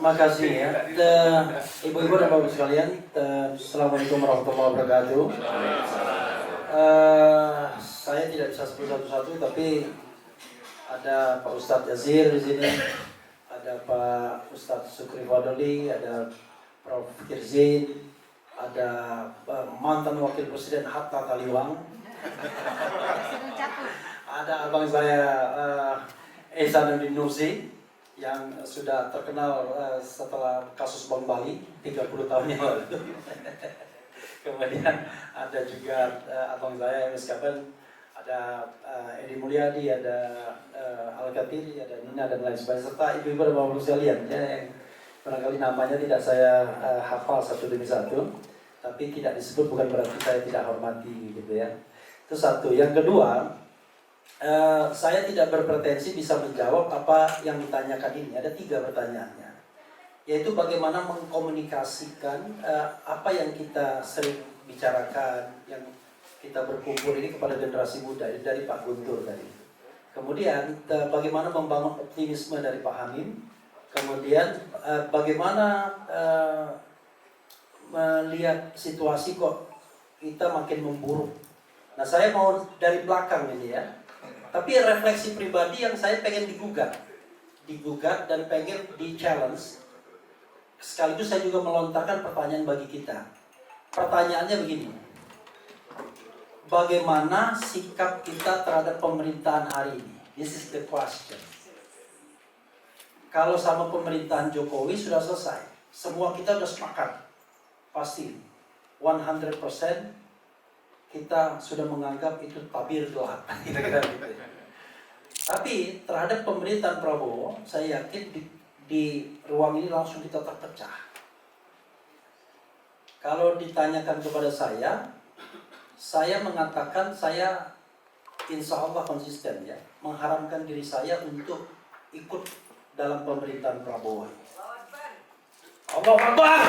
Makasih ya. Ibu-ibu dan bapak sekalian, Assalamualaikum warahmatullahi wabarakatuh. Saya tidak bisa sebut satu-satu, tapi ada Pak Ustadz Yazir di sini, ada Pak Ustadz Sukri Fadli, ada Prof. Kirzin, ada mantan Wakil Presiden Hatta Taliwang, ada abang saya Ehsanuddin Nursi yang sudah terkenal setelah kasus Bom Bali 30 tahun yang lalu. Kemudian ada juga abang saya MS Kapan, ada Edi Mulyadi, ada Al-Katiri, ada Nina dan lain sebagainya, serta ibu-ibu dan bapak-bapak sekalian ya, yang barangkali namanya tidak saya hafal satu demi satu, tapi tidak disebut bukan berarti saya tidak hormati gitu ya. Itu satu. Yang kedua, saya tidak berpretensi bisa menjawab apa yang ditanyakan ini. Ada 3 pertanyaannya, yaitu bagaimana mengkomunikasikan apa yang kita sering bicarakan, yang kita berkumpul ini kepada generasi muda dari Pak Guntur tadi. Kemudian bagaimana membangun optimisme dari Pak Hamim. Kemudian bagaimana melihat situasi kok kita makin memburuk. Nah, saya mau dari belakang ini ya. Tapi refleksi pribadi yang saya pengen digugat dan pengen di-challenge. Sekaligus saya juga melontarkan pertanyaan bagi kita. Pertanyaannya begini. Bagaimana sikap kita terhadap pemerintahan hari ini? This is the question. Kalau sama pemerintahan Jokowi sudah selesai. Semua kita sudah sepakat. Pasti 100% kita sudah menganggap itu tabir gelap. Kira-kira gitu. Tapi terhadap pemerintahan Prabowo, saya yakin di ruang ini langsung kita terpecah. Kalau ditanyakan kepada saya mengatakan saya insya Allah konsisten ya, mengharamkan diri saya untuk ikut dalam pemerintahan Prabowo. Allahu Akbar.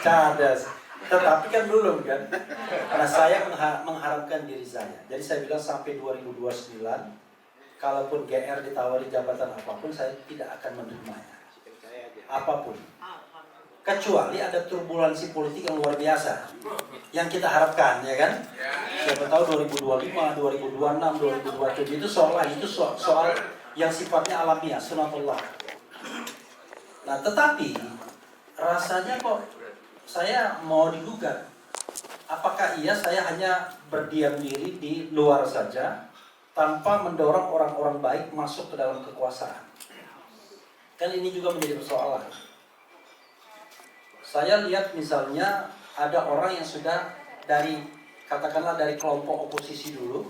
Cerdas. Tetapi kan belum kan, karena saya mengharapkan diri saya. Jadi saya bilang sampai 2029, kalaupun GR ditawari jabatan apapun, saya tidak akan menerimanya. Apapun. Kecuali ada turbulensi politik yang luar biasa, yang kita harapkan, ya kan? Siapa tahu 2025, 2026, 2027 itu soal yang sifatnya alamiah, sunatullah. Nah, tetapi rasanya kok saya mau digugat. Apakah iya saya hanya berdiam diri di luar saja tanpa mendorong orang-orang baik masuk ke dalam kekuasaan? Kan ini juga menjadi persoalan. Saya lihat misalnya ada orang yang sudah katakanlah dari kelompok oposisi dulu,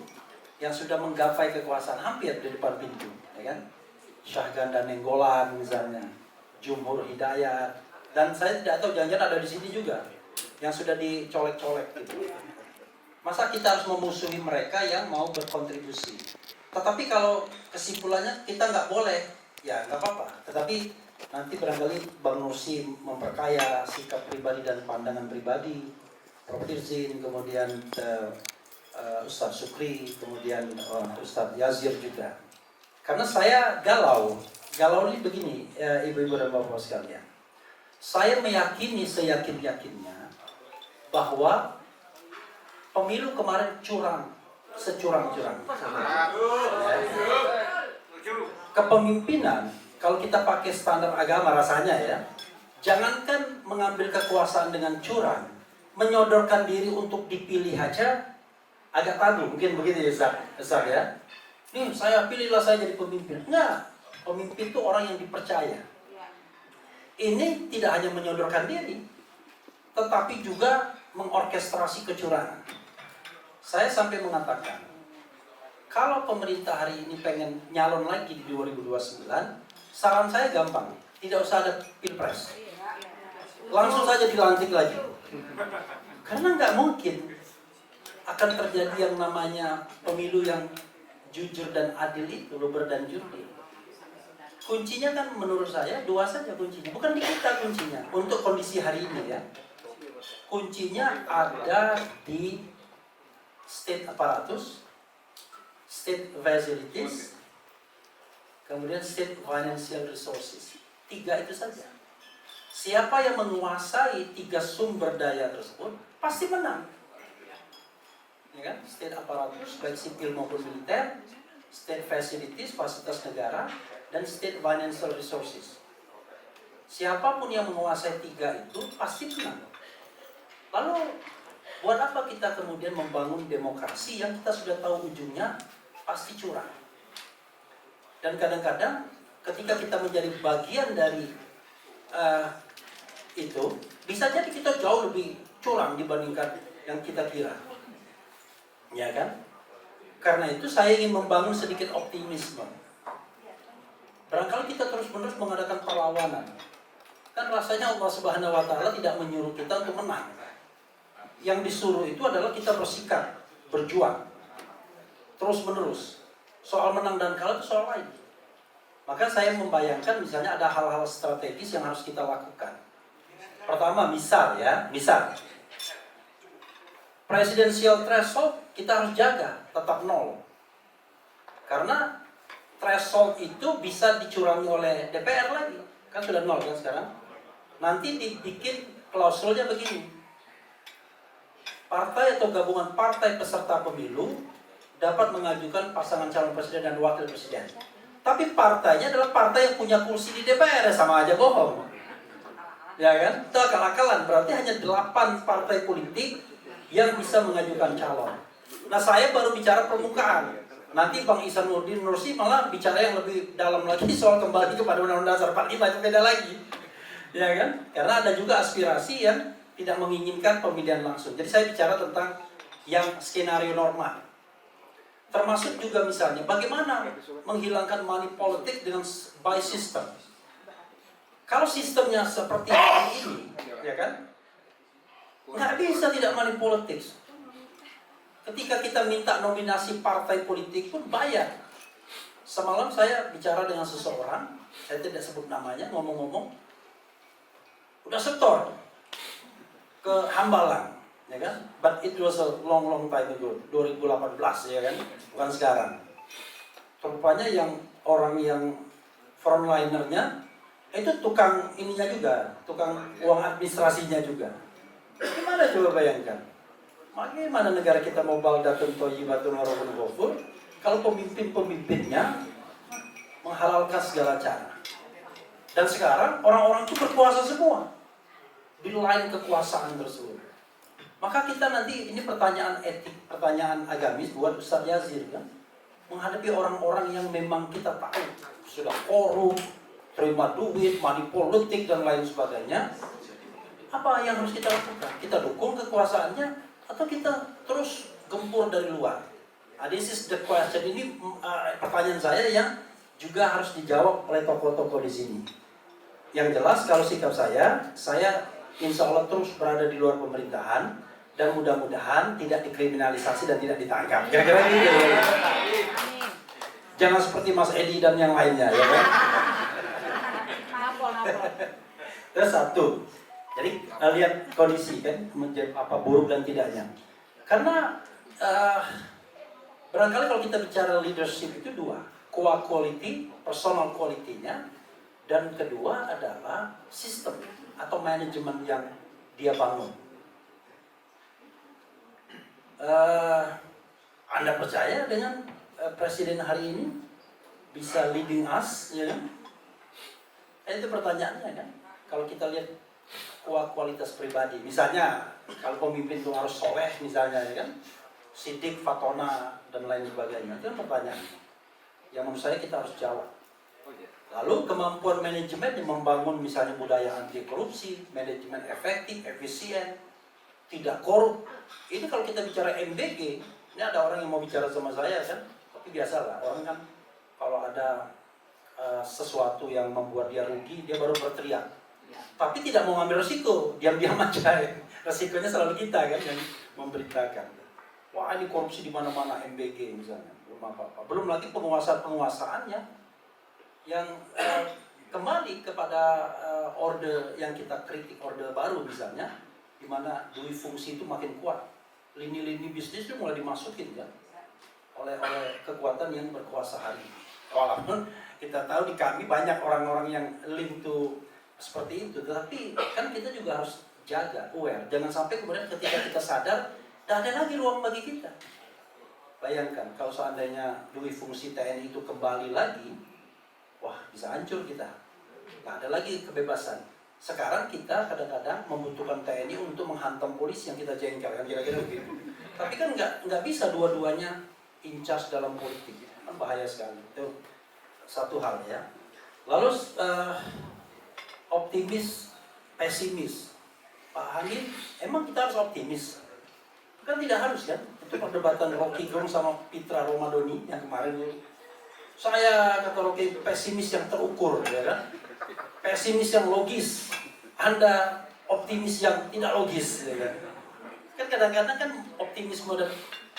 yang sudah menggapai kekuasaan hampir di depan pintu, ya kan? Syahganda Nenggolan misalnya, Jumhur Hidayat, dan saya tidak tahu jangan-jangan ada di sini juga yang sudah dicolek-colek gitu. Masa kita harus memusuhi mereka yang mau berkontribusi? Tetapi kalau kesimpulannya kita nggak boleh, ya nggak apa-apa. Tetapi nanti barangkali Bang Nursi memperkaya sikap pribadi dan pandangan pribadi, Prof. Kirzin, kemudian Ustadz Sukri, kemudian Ustadz Yazir juga. Karena saya galau ini begini, ibu-ibu dan bapak sekalian. Saya meyakini seyakin-yakinnya bahwa pemilu kemarin curang, securang-curang. Kepemimpinan, kalau kita pakai standar agama rasanya ya, jangankan mengambil kekuasaan dengan curang, menyodorkan diri untuk dipilih aja agak tabu, mungkin begitu ya Ustaz ya. Nih saya pilihlah saya jadi pemimpin. Enggak, pemimpin itu orang yang dipercaya. Ini tidak hanya menyodorkan diri, tetapi juga mengorkestrasi kecurangan. Saya sampai mengatakan, kalau pemerintah hari ini pengen nyalon lagi di 2029, saran saya gampang, tidak usah ada pilpres. Langsung saja dilantik lagi. Karena nggak mungkin akan terjadi yang namanya pemilu yang jujur dan adil itu, luber dan jurdil. Kuncinya kan menurut saya 2 saja kuncinya, bukan di kita kuncinya. Untuk kondisi hari ini ya, kuncinya ada di state apparatus, state facilities, kemudian state financial resources. 3 itu saja. Siapa yang menguasai 3 sumber daya tersebut pasti menang. Ya kan? State apparatus baik sipil maupun militer, state facilities fasilitas negara, dan state financial resources. Siapapun yang menguasai 3 itu pasti menang. Lalu buat apa kita kemudian membangun demokrasi yang kita sudah tahu ujungnya pasti curang? Dan kadang-kadang ketika kita menjadi bagian dari itu, bisa jadi kita jauh lebih curang dibandingkan yang kita kira. Ya kan? Karena itu saya ingin membangun sedikit optimisme. Barangkali kita terus-menerus mengadakan perlawanan. Kan rasanya Allah Subhanahu wa Ta'ala tidak menyuruh kita untuk menang. Yang disuruh itu adalah kita bersikap, berjuang terus-menerus. Soal menang dan kalah itu soal lain. Maka saya membayangkan misalnya ada hal-hal strategis yang harus kita lakukan. Pertama, misal presidensial threshold kita harus jaga tetap 0. Karena threshold itu bisa dicurangi oleh DPR lagi. Kan sudah 0 kan sekarang. Nanti dibikin klausulnya begini. Partai atau gabungan partai peserta pemilu dapat mengajukan pasangan calon presiden dan wakil presiden. Tapi partainya adalah partai yang punya kursi di DPR, sama aja bohong. Ya kan? Itu akal-akalan. Berarti hanya 8 partai politik yang bisa mengajukan calon. Nah, saya baru bicara permukaan. Nanti Bang Ihsanuddin Nursi malah bicara yang lebih dalam lagi soal kembali kepada Undang-Undang Dasar 45, itu beda lagi. Ya kan? Karena ada juga aspirasi yang tidak menginginkan pemilihan langsung. Jadi saya bicara tentang yang skenario normal. Termasuk juga misalnya bagaimana menghilangkan money politics dengan by system. Kalau sistemnya seperti ini, ya kan? Nggak bisa tidak money politics. Ketika kita minta nominasi partai politik pun bayar. Semalam saya bicara dengan seseorang, saya tidak sebut namanya, ngomong-ngomong, udah setor ke Hambalang, ya kan? But it was a long time ago, 2018 ya kan, bukan sekarang. Rupanya yang orang yang frontlinernya itu tukang ininya juga, tukang uang administrasinya juga. Gimana coba bayangkan? Bagaimana negara kita mau baldatun thayyibatun wa rabbun ghafur kalau pemimpin-pemimpinnya menghalalkan segala cara. Dan sekarang orang-orang itu berkuasa semua di lain kekuasaan tersebut. Maka kita nanti, ini pertanyaan etik, pertanyaan agamis buat Ustaz Yazir kan, menghadapi orang-orang yang memang kita tahu sudah korup, terima duit, money politik dan lain sebagainya. Apa yang harus kita lakukan? Kita dukung kekuasaannya atau kita terus gempur dari luar? This is the question. Ini pertanyaan saya yang juga harus dijawab oleh tokoh-tokoh di sini. Yang jelas kalau sikap saya insya Allah terus berada di luar pemerintahan dan mudah-mudahan tidak dikriminalisasi dan tidak ditangkap. Kira-kira gitu. Jangan seperti Mas Edi dan yang lainnya, ya kan? Terus satu. Jadi lihat kondisi kan menjadi apa buruk dan tidaknya. Karena barangkali kalau kita bicara leadership itu 2, quality, personal quality-nya, dan kedua adalah sistem atau manajemen yang dia bangun. Anda percaya dengan presiden hari ini bisa leading us, ya kan? Itu pertanyaannya kan. Kalau kita lihat kualitas pribadi, misalnya kalau pemimpin itu harus soleh misalnya, ya kan, Sidik, Fatona dan lain sebagainya, itu kan pertanyaan yang menurut saya kita harus jawab. Lalu kemampuan manajemen yang membangun misalnya budaya anti korupsi, manajemen efektif, efisien, tidak korup. Ini kalau kita bicara MBG, ini ada orang yang mau bicara sama saya kan, tapi biasalah orang kan kalau ada sesuatu yang membuat dia rugi, dia baru berteriak. Tapi tidak mau ngambil resiko, diam-diam aja. Resikonya selalu kita kan yang memberitakan. Wah ini korupsi di mana-mana MBG misalnya, belum apa-apa. Belum lagi penguasaannya yang kembali kepada orde yang kita kritik, orde baru misalnya, di mana dui fungsi itu makin kuat. Lini-lini bisnis itu mulai dimasukin kan. oleh kekuatan yang berkuasa hari ini. Walaupun kita tahu di kami banyak orang-orang yang link to seperti itu, tetapi kan kita juga harus jaga, aware. Jangan sampai kemudian ketika kita sadar, tidak ada lagi ruang bagi kita. Bayangkan kalau seandainya dui fungsi TNI itu kembali lagi, wah bisa hancur kita. Tidak ada lagi kebebasan. Sekarang kita kadang-kadang membutuhkan TNI untuk menghantam polisi yang kita jengkel, kan kira-kira begitu. Tapi kan nggak bisa dua-duanya in charge dalam politik, kan bahaya sekali. Itu satu hal ya. Lalu optimis, pesimis. Pak Hamid, emang kita harus optimis? Kan tidak harus kan? Itu perdebatan Rocky Gerung sama Pitra Romadoni yang kemarin itu. Saya kata Rocky pesimis yang terukur, ya kan? Pesimis yang logis, Anda optimis yang tidak logis, ya kan? Kan kadang-kadang kan optimisme dan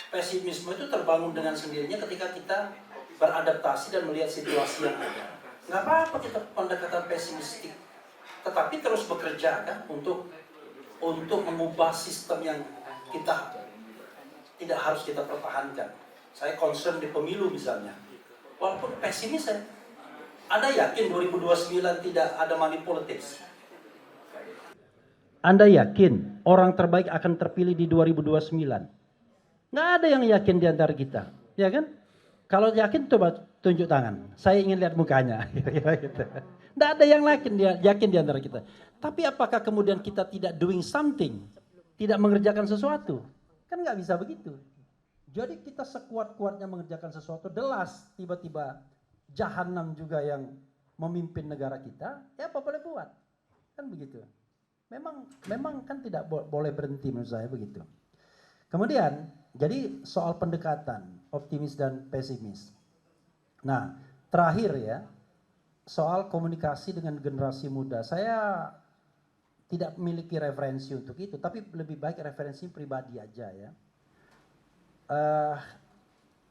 pesimisme itu terbangun dengan sendirinya ketika kita beradaptasi dan melihat situasi yang ada. Nggak apa-apa kita pendekatan pesimistik, tetapi terus bekerja kan untuk mengubah sistem yang kita tidak harus kita pertahankan. Saya concern di pemilu misalnya, walaupun pesimis saya. Anda yakin 2029 tidak ada money politics? Anda yakin orang terbaik akan terpilih di 2029? Nggak ada yang yakin di antara kita, ya kan? Kalau yakin coba tunjuk tangan. Saya ingin lihat mukanya. Gitu. Nggak ada yang yakin di antara kita. Tapi apakah kemudian kita tidak doing something? Tidak mengerjakan sesuatu? Kan nggak bisa begitu. Jadi kita sekuat-kuatnya mengerjakan sesuatu, delas tiba-tiba Jahanam juga yang memimpin negara kita, ya apa boleh buat, kan begitu. Memang kan tidak boleh berhenti menurut saya begitu. Kemudian, jadi soal pendekatan optimis dan pesimis. Nah, terakhir ya, soal komunikasi dengan generasi muda, saya tidak memiliki referensi untuk itu, tapi lebih baik referensi pribadi aja ya.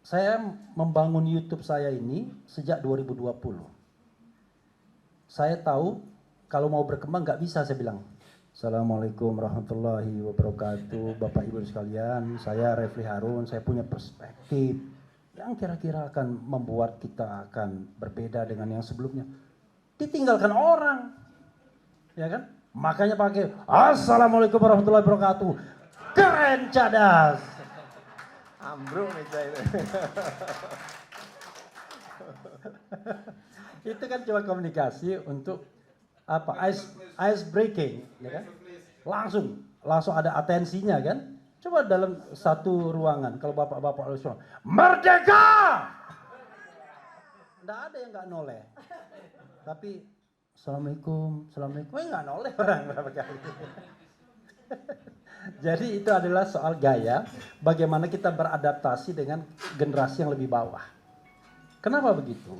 Saya membangun YouTube saya ini sejak 2020. Saya tahu kalau mau berkembang nggak bisa saya bilang, Assalamualaikum warahmatullahi wabarakatuh, Bapak Ibu sekalian, saya Refli Harun, saya punya perspektif yang kira-kira akan membuat kita akan berbeda dengan yang sebelumnya. Ditinggalkan orang, ya kan? Makanya pakai Assalamualaikum warahmatullahi wabarakatuh, keren cadas. Ambruk meja itu. Itu kan cuma komunikasi untuk apa? Ice breaking, ya kan? Langsung ada atensinya kan? Coba dalam satu ruangan kalau bapak-bapak harus merdeka, nggak ada yang nggak noleh. Tapi assalamualaikum, nggak noleh orang berapa kali. Jadi itu adalah soal gaya, bagaimana kita beradaptasi dengan generasi yang lebih bawah. Kenapa begitu?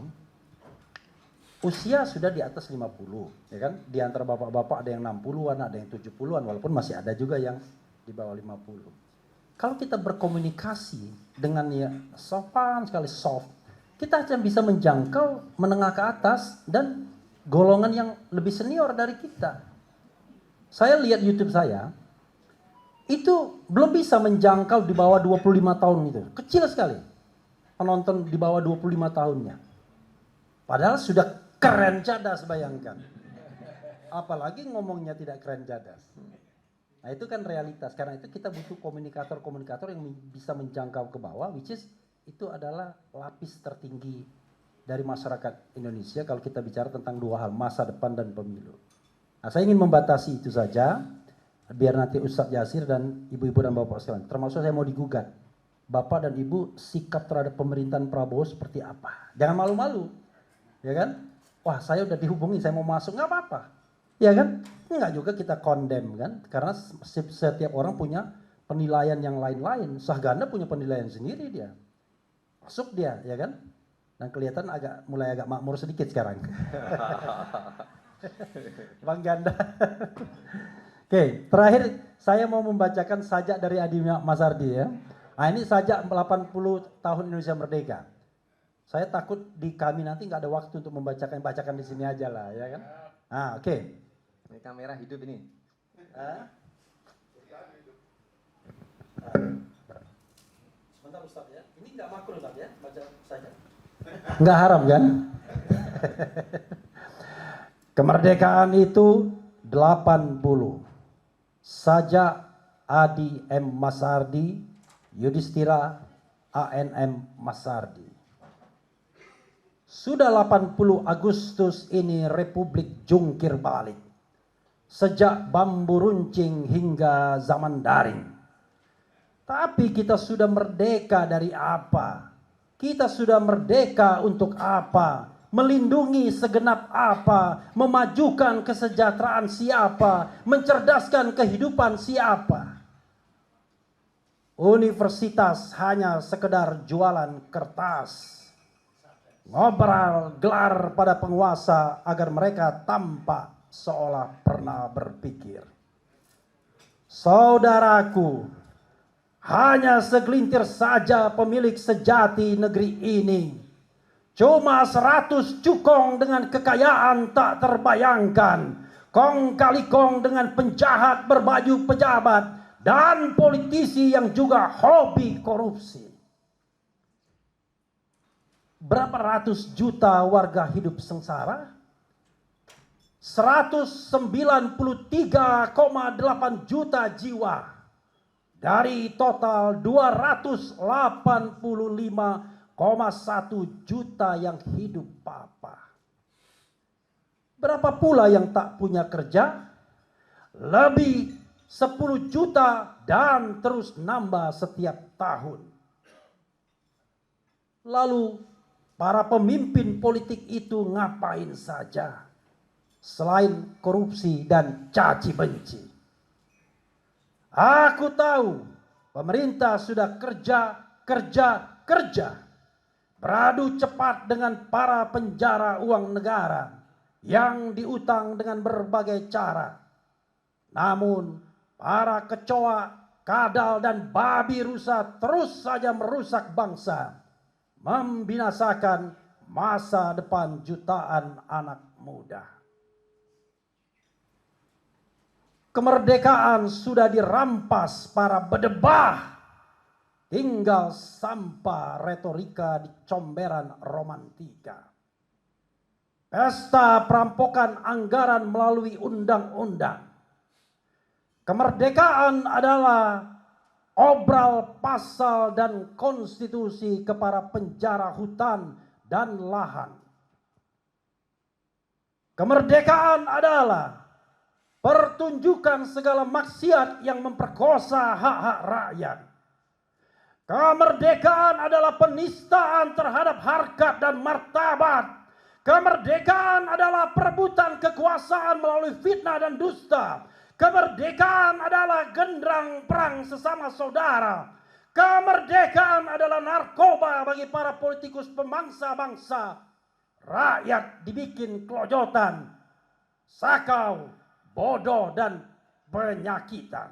Usia sudah di atas 50, ya kan? Di antara bapak-bapak ada yang 60-an, ada yang 70-an, walaupun masih ada juga yang di bawah 50. Kalau kita berkomunikasi dengan ya sopan sekali, soft, kita akan bisa menjangkau menengah ke atas dan golongan yang lebih senior dari kita. Saya lihat YouTube saya, itu belum bisa menjangkau di bawah 25 tahun itu. Kecil sekali penonton di bawah 25 tahunnya. Padahal sudah keren cadas, bayangkan. Apalagi ngomongnya tidak keren cadas. Nah itu kan realitas. Karena itu kita butuh komunikator-komunikator yang bisa menjangkau ke bawah, which is itu adalah lapis tertinggi dari masyarakat Indonesia kalau kita bicara tentang dua hal, masa depan dan pemilu. Nah saya ingin membatasi itu saja. Biar nanti Ustadz Yasir dan ibu-ibu dan bapak sekalian, termasuk saya mau digugat, bapak dan ibu sikap terhadap pemerintahan Prabowo seperti apa? Jangan malu-malu, ya kan? Wah saya udah dihubungi, saya mau masuk, nggak apa-apa, ya kan? Nggak juga kita condemn kan? Karena setiap orang punya penilaian yang lain-lain. Sahganda punya penilaian sendiri dia, masuk dia, ya kan? Dan kelihatan mulai agak makmur sedikit sekarang. Bang Ganda. Oke, terakhir saya mau membacakan sajak dari Adi Mas Ardi ya. Nah ini sajak 80 tahun Indonesia Merdeka. Saya takut di kami nanti nggak ada waktu untuk bacakan di sini aja lah, ya kan? Nah, oke. Ini kamera hidup ini. Sebentar Sebentar Ustaz ya. Ini nggak makruh Ustaz ya, baca saja. Nggak haram kan? Kemerdekaan itu 80. Sajak Adi M. Masardi, Yudhistira ANM Masardi. Sudah 80 Agustus ini Republik jungkir balik. Sejak bambu runcing hingga zaman daring. Tapi kita sudah merdeka dari apa? Kita sudah merdeka untuk apa? Melindungi segenap apa? Memajukan kesejahteraan siapa? Mencerdaskan kehidupan siapa? Universitas hanya sekedar jualan kertas. Ngobrol gelar pada penguasa agar mereka tampak seolah pernah berpikir. Saudaraku, hanya segelintir saja pemilik sejati negeri ini. Cuma 100 cukong dengan kekayaan tak terbayangkan. Kong kali kong dengan penjahat berbaju pejabat. Dan politisi yang juga hobi korupsi. Berapa ratus juta warga hidup sengsara? 193,8 juta jiwa. Dari total 285,1 juta yang hidup papa. Berapa pula yang tak punya kerja? Lebih 10 juta dan terus nambah setiap tahun. Lalu para pemimpin politik itu ngapain saja selain korupsi dan caci benci? Aku tahu pemerintah sudah kerja. Beradu cepat dengan para penjara uang negara yang diutang dengan berbagai cara. Namun para kecoa, kadal dan babi rusa terus saja merusak bangsa. Membinasakan masa depan jutaan anak muda. Kemerdekaan sudah dirampas para bedebah. Tinggal sampah retorika di comberan romantika. Pesta perampokan anggaran melalui undang-undang. Kemerdekaan adalah obral pasal dan konstitusi kepada penjara hutan dan lahan. Kemerdekaan adalah pertunjukan segala maksiat yang memperkosa hak-hak rakyat. Kemerdekaan adalah penistaan terhadap harkat dan martabat. Kemerdekaan adalah perebutan kekuasaan melalui fitnah dan dusta. Kemerdekaan adalah genderang perang sesama saudara. Kemerdekaan adalah narkoba bagi para politikus pemangsa bangsa. Rakyat dibikin kelojotan, sakau, bodoh dan penyakitan.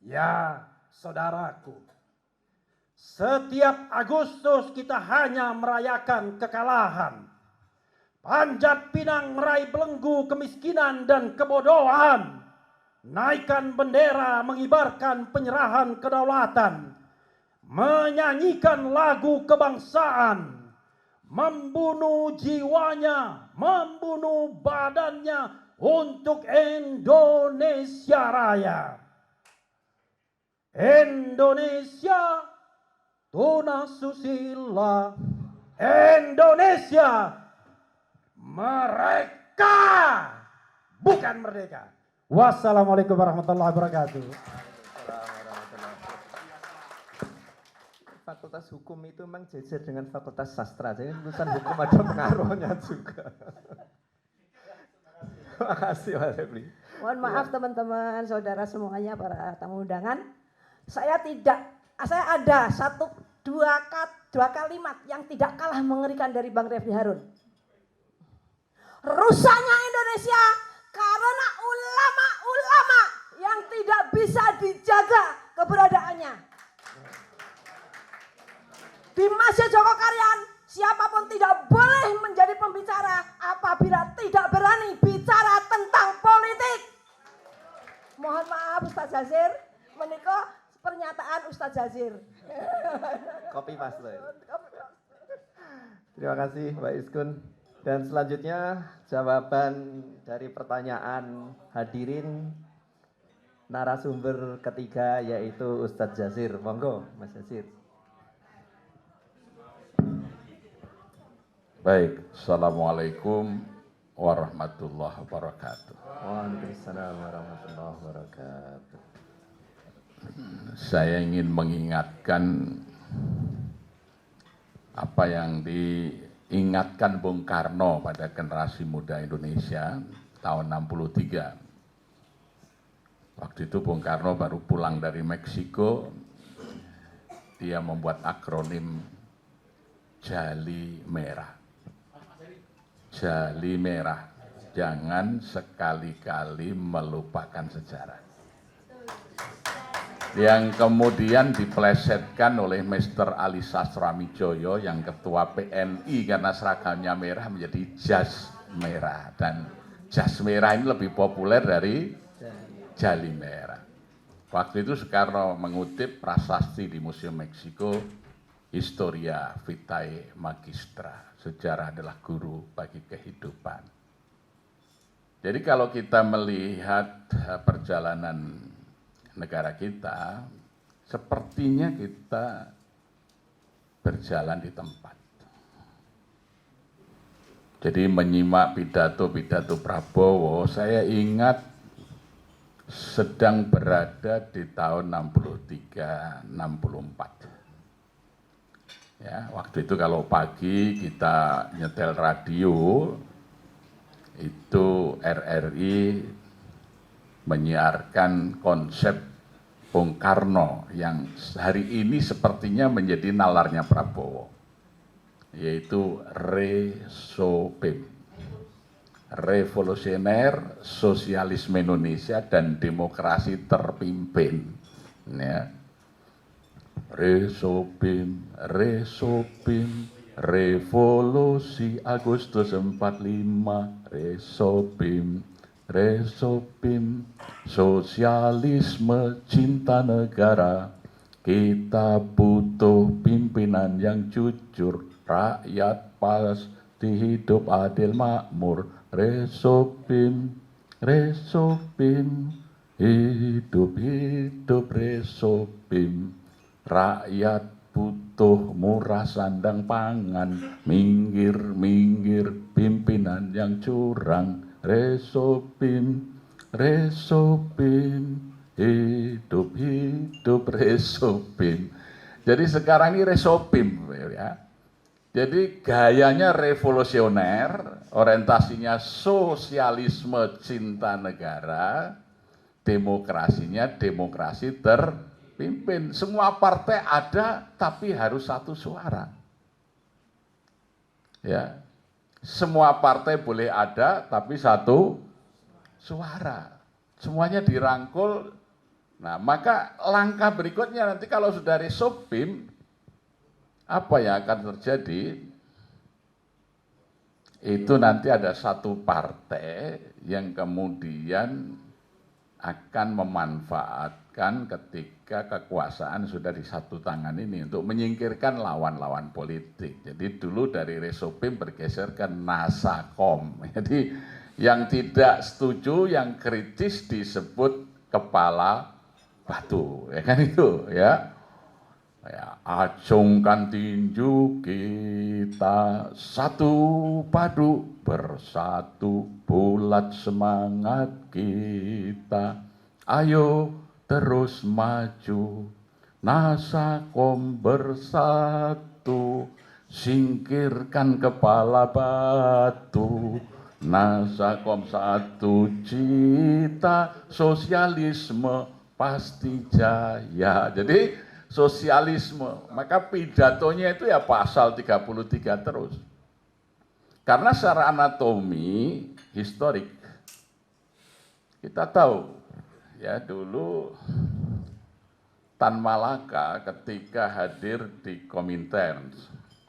Ya, saudaraku, setiap Agustus kita hanya merayakan kekalahan. Panjat pinang meraih belenggu kemiskinan dan kebodohan. Naikkan bendera mengibarkan penyerahan kedaulatan. Menyanyikan lagu kebangsaan. Membunuh jiwanya, membunuh badannya untuk Indonesia Raya. Indonesia tuna susila. Indonesia mereka bukan merdeka. Wassalamualaikum warahmatullahi wabarakatuh. Fakultas hukum itu memang jejer dengan fakultas sastra. Jadi lulusan hukum ada pengaruhnya juga. Terima kasih Mas Refli. Mohon maaf teman-teman, saudara semuanya, para tamu undangan. Saya ada dua kalimat yang tidak kalah mengerikan dari Bang Refli Harun. Rusaknya Indonesia karena ulama-ulama yang tidak bisa dijaga keberadaannya. Di Masjid Jogokarian, siapapun tidak boleh menjadi pembicara apabila tidak berani bicara tentang politik. Mohon maaf Ustaz Jazir, menika pernyataan Ustadz Jazir. Copy paste. Terima kasih Mbak Iskun. Dan selanjutnya jawaban dari pertanyaan hadirin narasumber ketiga yaitu Ustadz Jazir. Monggo Mas Jazir. Baik, Assalamualaikum warahmatullahi wabarakatuh. Waalaikumsalam warahmatullahi wabarakatuh. Saya ingin mengingatkan apa yang diingatkan Bung Karno pada generasi muda Indonesia tahun 63. Waktu itu Bung Karno baru pulang dari Meksiko, dia membuat akronim Jali Merah. Jali Merah, jangan sekali-kali melupakan sejarah. Yang kemudian diplesetkan oleh Mr. Ali Sastramidjoyo yang ketua PNI karena seragamnya merah menjadi jas merah. Dan jas merah ini lebih populer dari Jali Merah. Waktu itu Soekarno mengutip prasasti di Museum Meksiko, Historia Vitae Magistra, sejarah adalah guru bagi kehidupan. Jadi kalau kita melihat perjalanan negara kita, sepertinya kita berjalan di tempat. Jadi menyimak pidato-pidato Prabowo, saya ingat sedang berada di tahun 63-64. Ya, waktu itu kalau pagi kita nyetel radio, itu RRI menyiarkan konsep Bung Karno yang hari ini sepertinya menjadi nalarnya Prabowo, yaitu Resopim, Revolusioner Sosialisme Indonesia dan Demokrasi Terpimpin. Ya. Resopim, Resopim, Revolusi Agustus 45, Resopim, Resopim, sosialisme cinta negara, kita butuh pimpinan yang jujur, rakyat pasti hidup adil makmur, Resopim, Resopim, hidup Resopim, rakyat butuh murah sandang pangan, minggir pimpinan yang curang, Resopim, Resopim, hidup Resopim. Jadi sekarang ini Resopim, ya. Jadi gayanya revolusioner, orientasinya sosialisme cinta negara, demokrasinya demokrasi terpimpin. Semua partai ada, tapi harus satu suara. Ya. Semua partai boleh ada, tapi satu suara. Semuanya dirangkul. Nah, maka langkah berikutnya nanti kalau sudah Resopim, apa yang akan terjadi? Itu nanti ada satu partai yang kemudian akan memanfaatkan ketika kekuasaan sudah di satu tangan ini untuk menyingkirkan lawan-lawan politik. Jadi dulu dari Resopim bergeser ke Nasakom. Jadi yang tidak setuju, yang kritis disebut kepala batu, ya kan itu, ya. Ya, acungkan tinju kita satu padu bersatu bulat semangat kita, ayo terus maju Nasakom bersatu, singkirkan kepala batu. Nasakom satu cita, sosialisme pasti jaya. Jadi sosialisme, maka pidatonya itu ya pasal 33 terus. Karena secara anatomi historik, kita tahu ya dulu Tan Malaka ketika hadir di Komintern,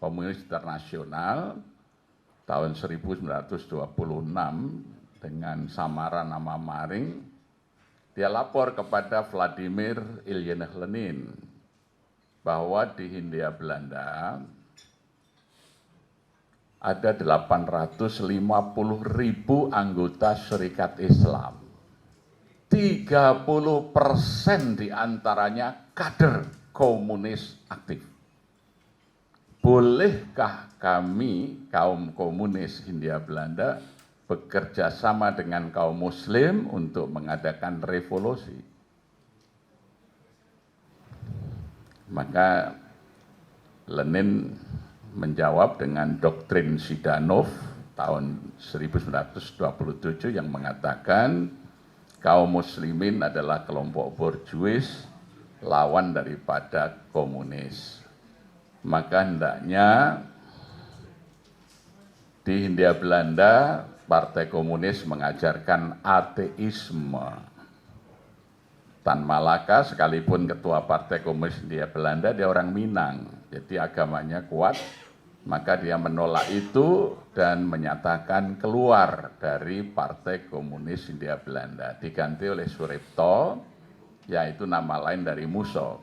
Komunis Internasional, tahun 1926 dengan samaran nama Maring, dia lapor kepada Vladimir Ilyich Lenin bahwa di Hindia Belanda ada 850.000 anggota Syarikat Islam. 30% diantaranya kader komunis aktif. Bolehkah kami, kaum komunis Hindia Belanda, bekerja sama dengan kaum muslim untuk mengadakan revolusi? Maka Lenin menjawab dengan doktrin Zidanov tahun 1927 yang mengatakan kaum muslimin adalah kelompok borjuis lawan daripada komunis. Maka hendaknya di Hindia Belanda Partai Komunis mengajarkan ateisme. Tan Malaka sekalipun ketua Partai Komunis Hindia Belanda, dia orang Minang, jadi agamanya kuat, maka dia menolak itu dan menyatakan keluar dari Partai Komunis Hindia Belanda, diganti oleh Suripto, yaitu nama lain dari Musso.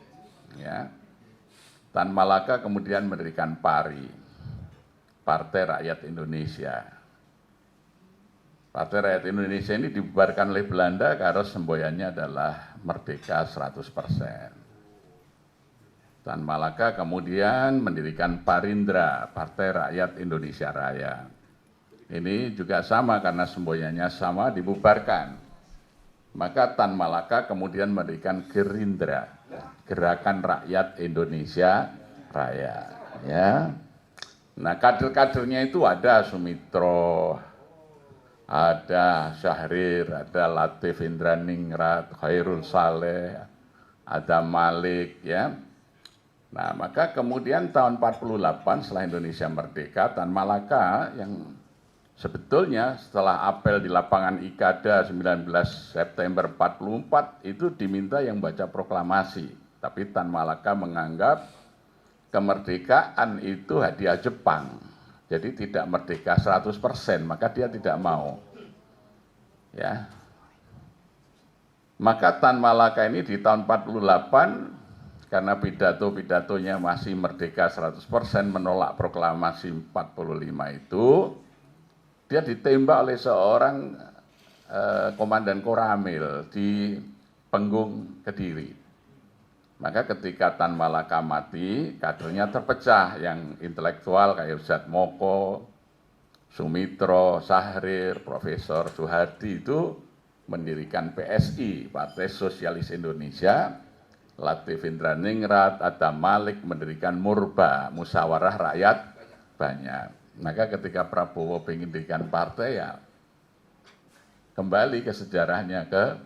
Ya. Tan Malaka kemudian mendirikan PARI, Partai Rakyat Indonesia. Partai Rakyat Indonesia ini dibubarkan oleh Belanda karena semboyannya adalah merdeka 100%. Tan Malaka kemudian mendirikan Parindra, Partai Rakyat Indonesia Raya. Ini juga sama karena semboyannya sama, dibubarkan. Maka Tan Malaka kemudian mendirikan Gerindra, Gerakan Rakyat Indonesia Raya. Ya. Nah, kader-kadernya itu ada Sumitro, ada Syahrir, ada Latif Indraningrat, Khairul Saleh, ada Malik, ya. Nah, maka kemudian tahun 48 setelah Indonesia merdeka, Tan Malaka yang sebetulnya setelah apel di lapangan Ikada 19 September 44 itu diminta yang baca proklamasi. Tapi Tan Malaka menganggap kemerdekaan itu hadiah Jepang. Jadi tidak merdeka 100%, maka dia tidak mau. Ya. Maka Tan Malaka ini di tahun 48 karena pidato-pidatonya masih merdeka 100%, menolak proklamasi 45 itu, dia ditembak oleh seorang komandan Koramil di Penggung Kediri. Maka ketika Tan Malaka mati, kadernya terpecah, yang intelektual kayak Ustadz Moko, Sumitro, Syahrir, Profesor Soehardi itu mendirikan PSI, Partai Sosialis Indonesia. Latif Indraningrat, Adam Malik mendirikan Murba, Musyawarah Rakyat Banyak. Maka ketika Prabowo ingin mendirikan partai, ya kembali ke sejarahnya, ke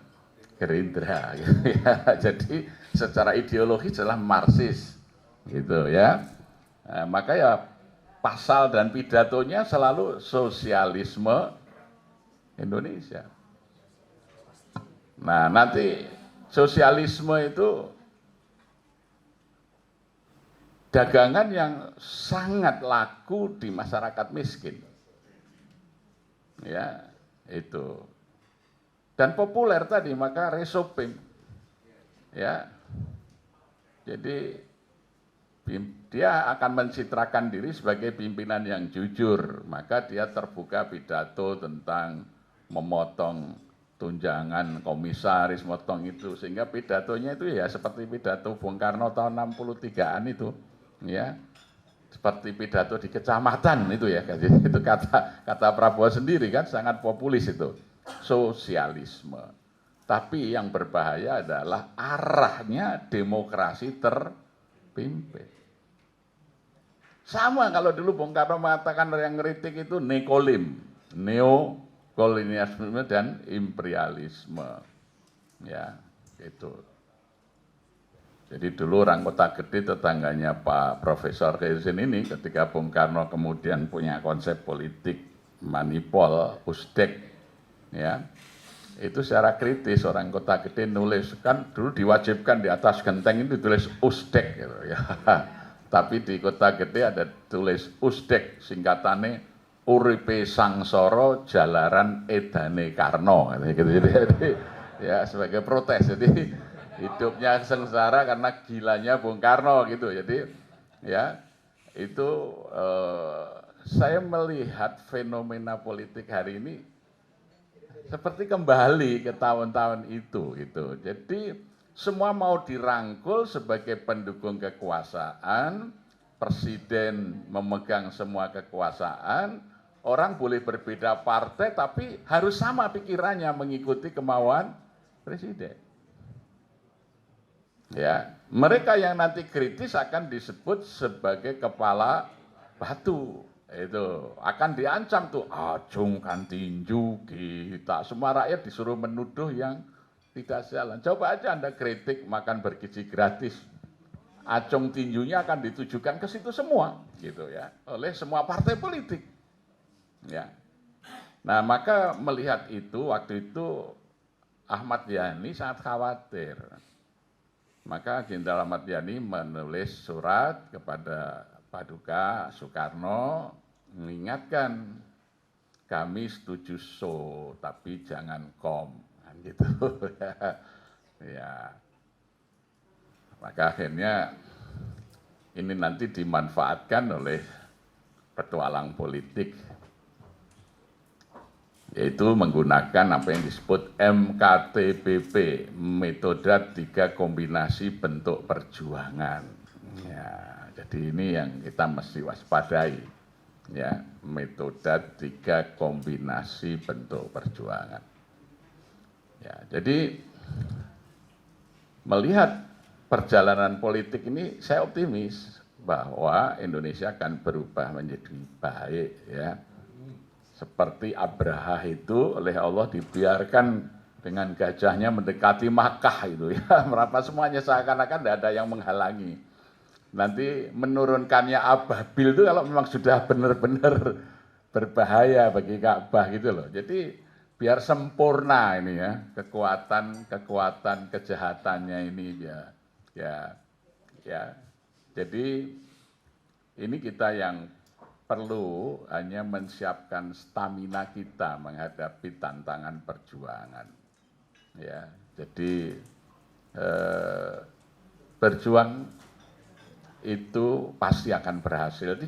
Gerindra. Ya, jadi secara ideologi adalah Marxis, gitu ya. Nah, maka ya pasal dan pidatonya selalu sosialisme Indonesia. Nah, nanti sosialisme itu dagangan yang sangat laku di masyarakat miskin. Ya, itu. Dan populer tadi, maka resopim. Ya. Jadi dia akan mencitrakan diri sebagai pimpinan yang jujur, maka dia terbuka pidato tentang memotong tunjangan komisaris, motong itu, sehingga pidatonya itu ya seperti pidato Bung Karno tahun 63-an itu, ya, seperti pidato di kecamatan itu ya, itu kata Prabowo sendiri kan sangat populis itu, sosialisme. Tapi yang berbahaya adalah arahnya demokrasi terpimpin. Sama kalau dulu Bung Karno mengatakan yang ngeritik itu nekolim, neokolonialisme dan imperialisme. Ya, itu. Jadi dulu orang Kota Gede, tetangganya Pak Profesor Kaisin ini, ketika Bung Karno kemudian punya konsep politik manipol, usdek, ya, itu secara kritis orang Kota Gede nulis, kan dulu diwajibkan di atas genteng itu tulis usdek, gitu, ya. Tapi di Kota Gede ada tulis usdek, singkatannya Uripe Sangsara Jalaran Edane Karno, gitu. Jadi Ya, sebagai protes. Jadi hidupnya sengsara karena gilanya Bung Karno gitu. Jadi ya itu saya melihat fenomena politik hari ini seperti kembali ke tahun-tahun itu gitu. Jadi semua mau dirangkul sebagai pendukung kekuasaan, presiden memegang semua kekuasaan, orang boleh berbeda partai tapi harus sama pikirannya mengikuti kemauan presiden. Ya, mereka yang nanti kritis akan disebut sebagai kepala batu. Itu akan diancam tuh, acungkan tinju kita. Semua rakyat disuruh menuduh yang tidak jalan. Coba aja Anda kritik makan bergizi gratis. Acung tinjunya akan ditujukan ke situ semua, gitu ya, oleh semua partai politik. Ya. Nah, maka melihat itu waktu itu Ahmad Yani sangat khawatir. Maka Jenderal Ahmad Yani menulis surat kepada Paduka Soekarno mengingatkan kami setuju tapi jangan kan gitu. Ya. Maka akhirnya ini nanti dimanfaatkan oleh petualang politik, yaitu menggunakan apa yang disebut MKTBP, metode 3 kombinasi bentuk perjuangan. Ya, jadi ini yang kita mesti waspadai, ya, metode 3 kombinasi bentuk perjuangan. Ya, jadi melihat perjalanan politik ini saya optimis bahwa Indonesia akan berubah menjadi baik, ya. Seperti Abraha itu oleh Allah dibiarkan dengan gajahnya mendekati Makkah itu, ya, merapa semuanya seakan-akan tidak ada yang menghalangi. Nanti menurunkannya ababil itu kalau memang sudah benar-benar berbahaya bagi Ka'bah gitu loh. Jadi biar sempurna ini ya, kekuatan kejahatannya ini ya. Jadi ini kita yang perlu hanya menyiapkan stamina kita menghadapi tantangan perjuangan. Ya, jadi berjuang itu pasti akan berhasil.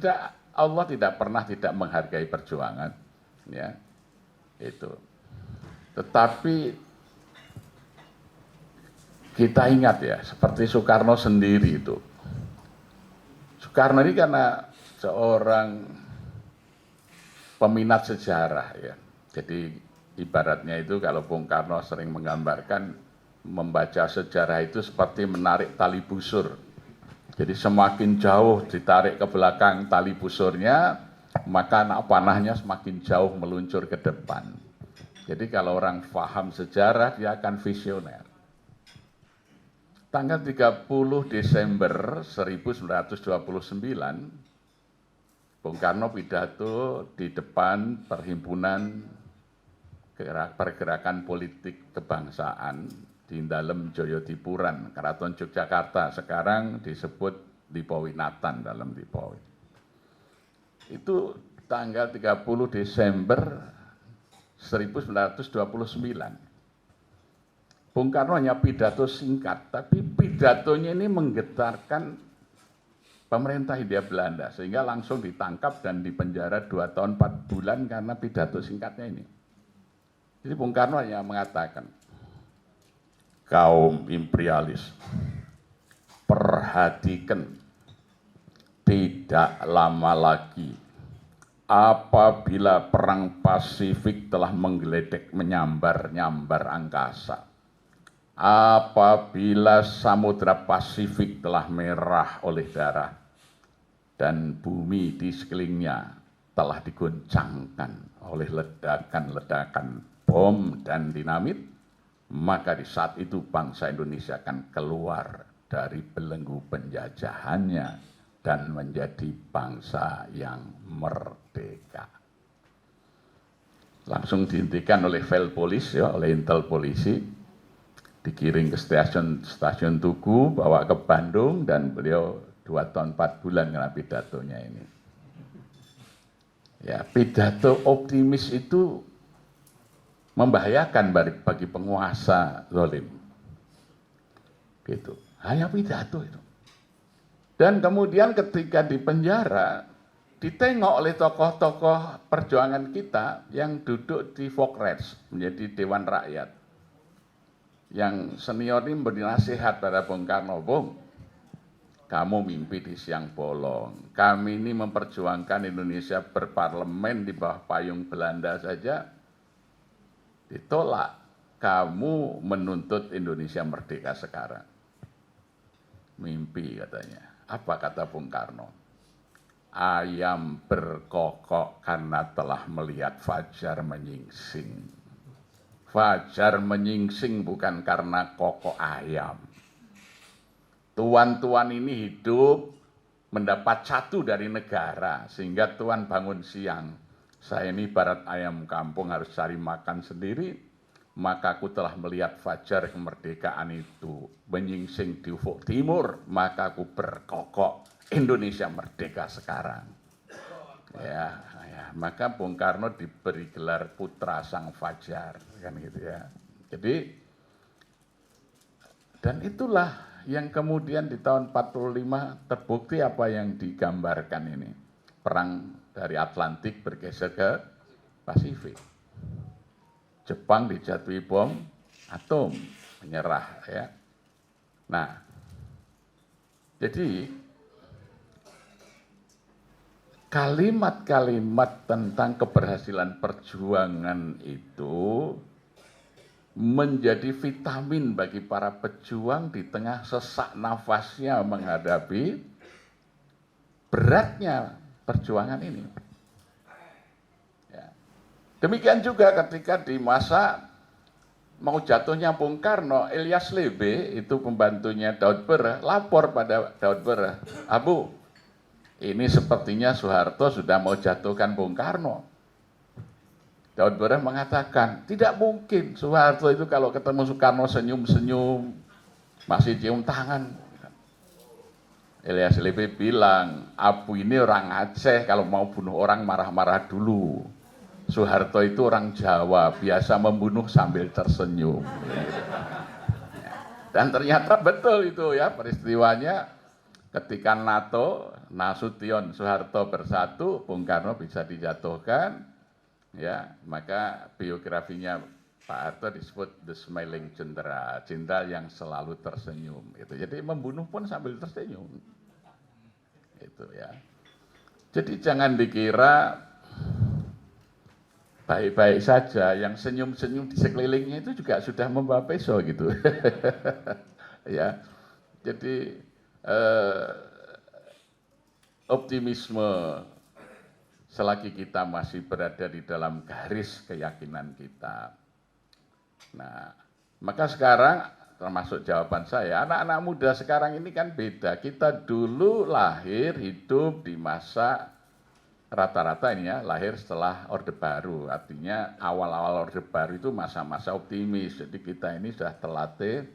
Allah tidak pernah tidak menghargai perjuangan, ya. Itu. Tetapi kita ingat ya, seperti Soekarno sendiri itu. Soekarno ini karena seorang peminat sejarah ya. Jadi ibaratnya itu kalau Bung Karno sering menggambarkan membaca sejarah itu seperti menarik tali busur. Jadi semakin jauh ditarik ke belakang tali busurnya, maka anak panahnya semakin jauh meluncur ke depan. Jadi kalau orang paham sejarah, dia akan visioner. Tanggal 30 Desember 1929, Bung Karno pidato di depan Perhimpunan Pergerakan Politik Kebangsaan di dalam Joyodipuran, Keraton Yogyakarta, sekarang disebut Lipowinatan dalam Lipowi. Itu tanggal 30 Desember 1929. Bung Karno hanya pidato singkat, tapi pidatonya ini menggetarkan pemerintah Hindia Belanda, sehingga langsung ditangkap dan dipenjara 2 tahun 4 bulan karena pidato singkatnya ini. Jadi Bung Karno hanya mengatakan, kaum imperialis, perhatikan, tidak lama lagi apabila perang Pasifik telah menggeledik menyambar-nyambar angkasa, apabila Samudra Pasifik telah merah oleh darah dan bumi di sekelilingnya telah diguncangkan oleh ledakan-ledakan bom dan dinamit, maka di saat itu bangsa Indonesia akan keluar dari belenggu penjajahannya dan menjadi bangsa yang merdeka. Langsung dihentikan oleh Velpolis, ya, oleh Intel polisi, dikirim ke stasiun Tugu, bawa ke Bandung, dan beliau 2 tahun 4 bulan karena pidatonya ini. Ya, pidato optimis itu membahayakan bagi penguasa zalim. Gitu. Hanya pidato itu. Dan kemudian ketika di penjara, ditengok oleh tokoh-tokoh perjuangan kita yang duduk di Vokres, menjadi Dewan Rakyat. Yang senior ini memberi nasihat pada Bung Karno, Bung, kamu mimpi di siang bolong. Kami ini memperjuangkan Indonesia berparlemen di bawah payung Belanda saja, ditolak. Kamu menuntut Indonesia merdeka sekarang. Mimpi katanya. Apa kata Bung Karno? Ayam berkokok karena telah melihat fajar menyingsing. Fajar menyingsing bukan karena kokok ayam. Tuan-tuan ini hidup mendapat satu dari negara, sehingga Tuan bangun siang. Saya ini ibarat ayam kampung harus cari makan sendiri, maka aku telah melihat fajar kemerdekaan itu menyingsing di ufuk timur, maka aku berkokok Indonesia merdeka sekarang. Ya, maka Bung Karno diberi gelar putra sang fajar, kan gitu ya. Jadi, dan itulah yang kemudian di tahun 45 terbukti apa yang digambarkan ini. Perang dari Atlantik bergeser ke Pasifik. Jepang dijatuhi bom atom, menyerah ya. Nah, jadi kalimat-kalimat tentang keberhasilan perjuangan itu menjadi vitamin bagi para pejuang di tengah sesak nafasnya menghadapi beratnya perjuangan ini. Ya. Demikian juga ketika di masa mau jatuhnya Bung Karno, Ilyas Lebe, itu pembantunya Daud Bereh, lapor pada Daud Bereh, Abu, ini sepertinya Soeharto sudah mau jatuhkan Bung Karno. Daud Bereh mengatakan, tidak mungkin Soeharto itu kalau ketemu Soekarno senyum-senyum, masih cium tangan. Ilyas Lebe bilang, Abu ini orang Aceh, kalau mau bunuh orang marah-marah dulu. Soeharto itu orang Jawa, biasa membunuh sambil tersenyum. Dan ternyata betul itu ya peristiwanya. Ketika NATO, Nasution, Soeharto bersatu, Bung Karno bisa dijatuhkan, ya maka biografinya Pak Harto disebut The Smiling Jenderal, jenderal yang selalu tersenyum. Itu. Jadi membunuh pun sambil tersenyum. Itu ya. Jadi jangan dikira baik-baik saja, yang senyum-senyum di sekelilingnya itu juga sudah membawa peso gitu. Ya, jadi optimisme selagi kita masih berada di dalam garis keyakinan kita. Nah, maka sekarang termasuk jawaban saya, anak-anak muda sekarang ini kan beda. Kita dulu lahir hidup di masa rata-rata ini ya, lahir setelah Orde Baru. Artinya awal-awal Orde Baru itu masa-masa optimis. Jadi kita ini sudah terlatih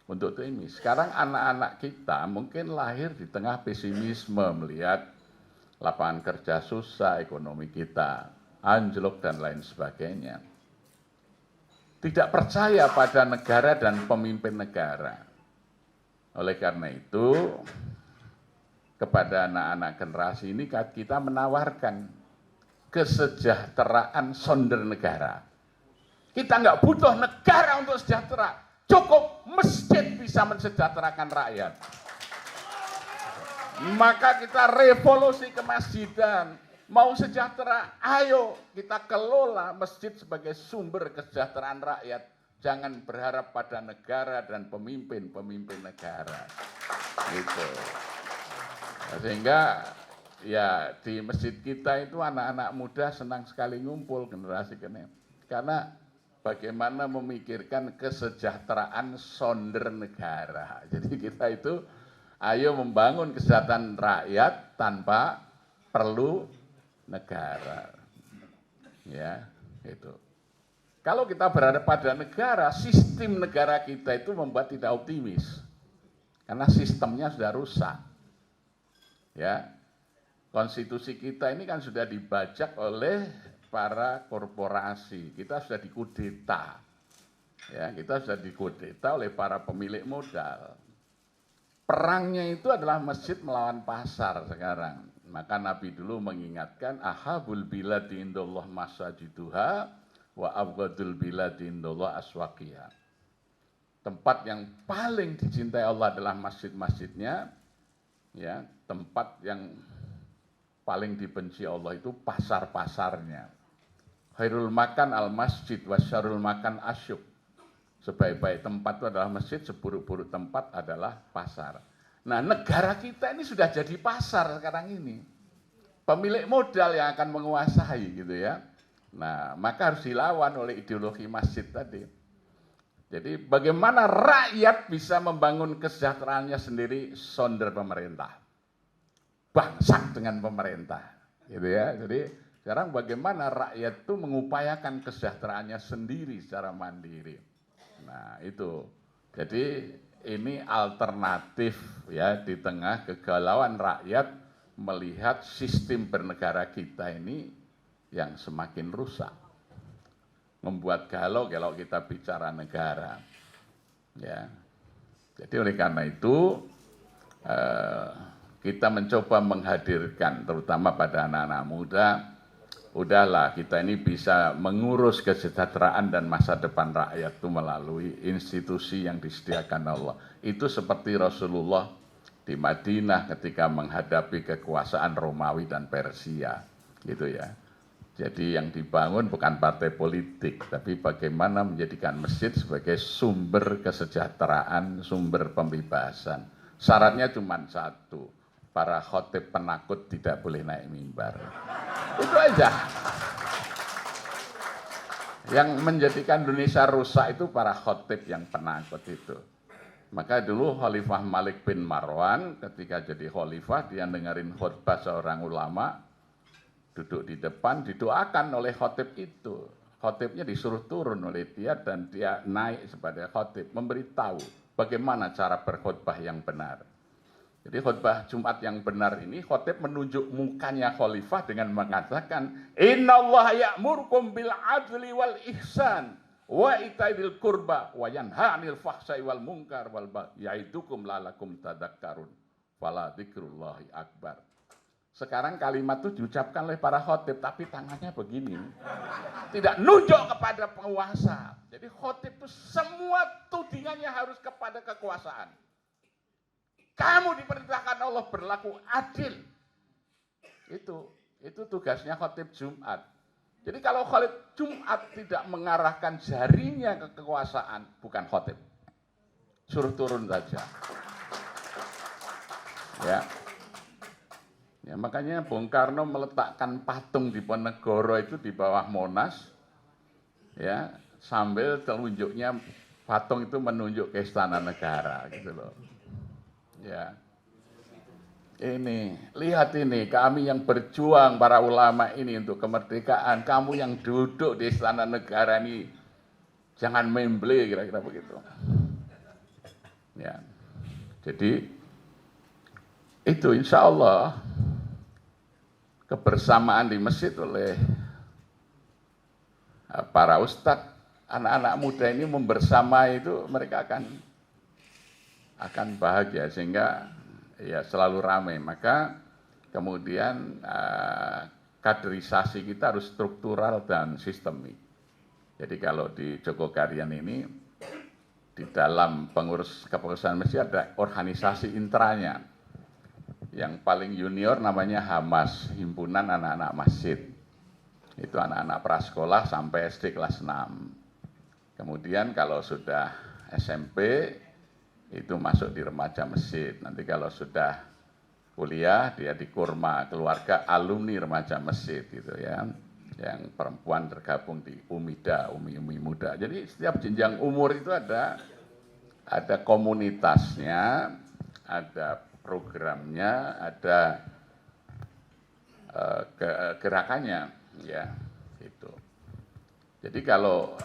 untuk ini. Sekarang anak-anak kita mungkin lahir di tengah pesimisme melihat lapangan kerja susah, ekonomi kita anjlok dan lain sebagainya. Tidak percaya pada negara dan pemimpin negara. Oleh karena itu, kepada anak-anak generasi ini kita menawarkan kesejahteraan sonder negara. Kita nggak butuh negara untuk sejahtera. Cukup masjid bisa mensejahterakan rakyat. Maka kita revolusi kemasjidan. Mau sejahtera, ayo kita kelola masjid sebagai sumber kesejahteraan rakyat. Jangan berharap pada negara dan pemimpin-pemimpin negara. Gitu. Sehingga ya di masjid kita itu anak-anak muda senang sekali ngumpul generasi ini. Karena bagaimana memikirkan kesejahteraan sonder negara. Jadi kita itu ayo membangun kesejahteraan rakyat tanpa perlu negara. Ya, itu. Kalau kita berada pada negara, sistem negara kita itu membuat tidak optimis. Karena sistemnya sudah rusak. Ya. Konstitusi kita ini kan sudah dibajak oleh para korporasi. Kita sudah dikudeta. Ya, kita sudah dikudeta oleh para pemilik modal. Perangnya itu adalah masjid melawan pasar sekarang. Maka Nabi dulu mengingatkan, ahabul biladi indallah masajiduha wa abghadul biladi indallah aswaqiha. Tempat yang paling dicintai Allah adalah masjid-masjidnya, ya, tempat yang paling dibenci Allah itu pasar-pasarnya. Khairul makan al masjid wa syarrul makan asyuk. Sebaik-baik tempat itu adalah masjid, seburuk-buruk tempat adalah pasar. Nah, negara kita ini sudah jadi pasar sekarang ini. Pemilik modal yang akan menguasai gitu ya. Nah, maka harus dilawan oleh ideologi masjid tadi. Jadi bagaimana rakyat bisa membangun kesejahteraannya sendiri sonder pemerintah. Bangsat dengan pemerintah. Gitu ya. Jadi sekarang bagaimana rakyat itu mengupayakan kesejahteraannya sendiri secara mandiri. Nah, itu. Jadi ini alternatif ya di tengah kegalauan rakyat melihat sistem bernegara kita ini yang semakin rusak. Membuat galau kalau kita bicara negara. Ya. Jadi oleh karena itu kita mencoba menghadirkan terutama pada anak-anak muda, udahlah kita ini bisa mengurus kesejahteraan dan masa depan rakyat itu melalui institusi yang disediakan Allah. Itu seperti Rasulullah di Madinah ketika menghadapi kekuasaan Romawi dan Persia, gitu ya. Jadi yang dibangun bukan partai politik, tapi bagaimana menjadikan masjid sebagai sumber kesejahteraan, sumber pembebasan. Syaratnya cuma satu, para khotib penakut tidak boleh naik mimbar. Itu aja. Yang menjadikan Indonesia rusak itu para khotib yang penakut itu. Maka dulu Khalifah Malik bin Marwan ketika jadi khalifah, dia dengerin khutbah seorang ulama, duduk di depan, didoakan oleh khotib itu. Khotibnya disuruh turun oleh dia dan dia naik sebagai khotib, memberitahu bagaimana cara berkhutbah yang benar. Jadi khutbah Jumat yang benar ini, khotib menunjuk mukanya khalifah dengan mengatakan, innallaha ya'murukum bil adli wal ihsan wa itaidil qurba wa yanha 'anil fahsai wal munkar wal baghi ya'idukum la'allakum tadhakkarun. Fala dzikrullahi akbar. Sekarang kalimat itu diucapkan oleh para khotib, tapi tangannya begini. Tidak nunjuk kepada penguasa. Jadi khotib itu semua tudingannya harus kepada kekuasaan. Kamu diperintahkan Allah berlaku adil. Itu tugasnya khotib Jumat. Jadi kalau khotib Jumat tidak mengarahkan jarinya ke kekuasaan, bukan khotib. Suruh turun saja. Ya, makanya Bung Karno meletakkan patung di Ponegoro itu di bawah Monas, ya, sambil telunjuknya patung itu menunjuk ke Istana Negara, gitu loh. Ya, ini lihat ini kami yang berjuang para ulama ini untuk kemerdekaan, kamu yang duduk di Istana Negara ini jangan memble, kira-kira begitu. Ya, jadi itu insya Allah kebersamaan di masjid oleh para ustadz, anak-anak muda ini membersama itu mereka akan bahagia sehingga ya selalu ramai. Maka kemudian kaderisasi kita harus struktural dan sistemik. Jadi kalau di Jogokarian ini di dalam pengurus kepengurusan masjid ada organisasi intranya. Yang paling junior namanya Hamas, Himpunan Anak-anak Masjid. Itu anak-anak prasekolah sampai SD kelas 6. Kemudian kalau sudah SMP, itu masuk di remaja masjid. Nanti kalau sudah kuliah, dia di Kurma, keluarga alumni remaja masjid gitu ya. Yang perempuan tergabung di Umida, Umi Muda. Jadi setiap jenjang umur itu ada komunitasnya, ada programnya, ada gerakannya, ya itu. Jadi kalau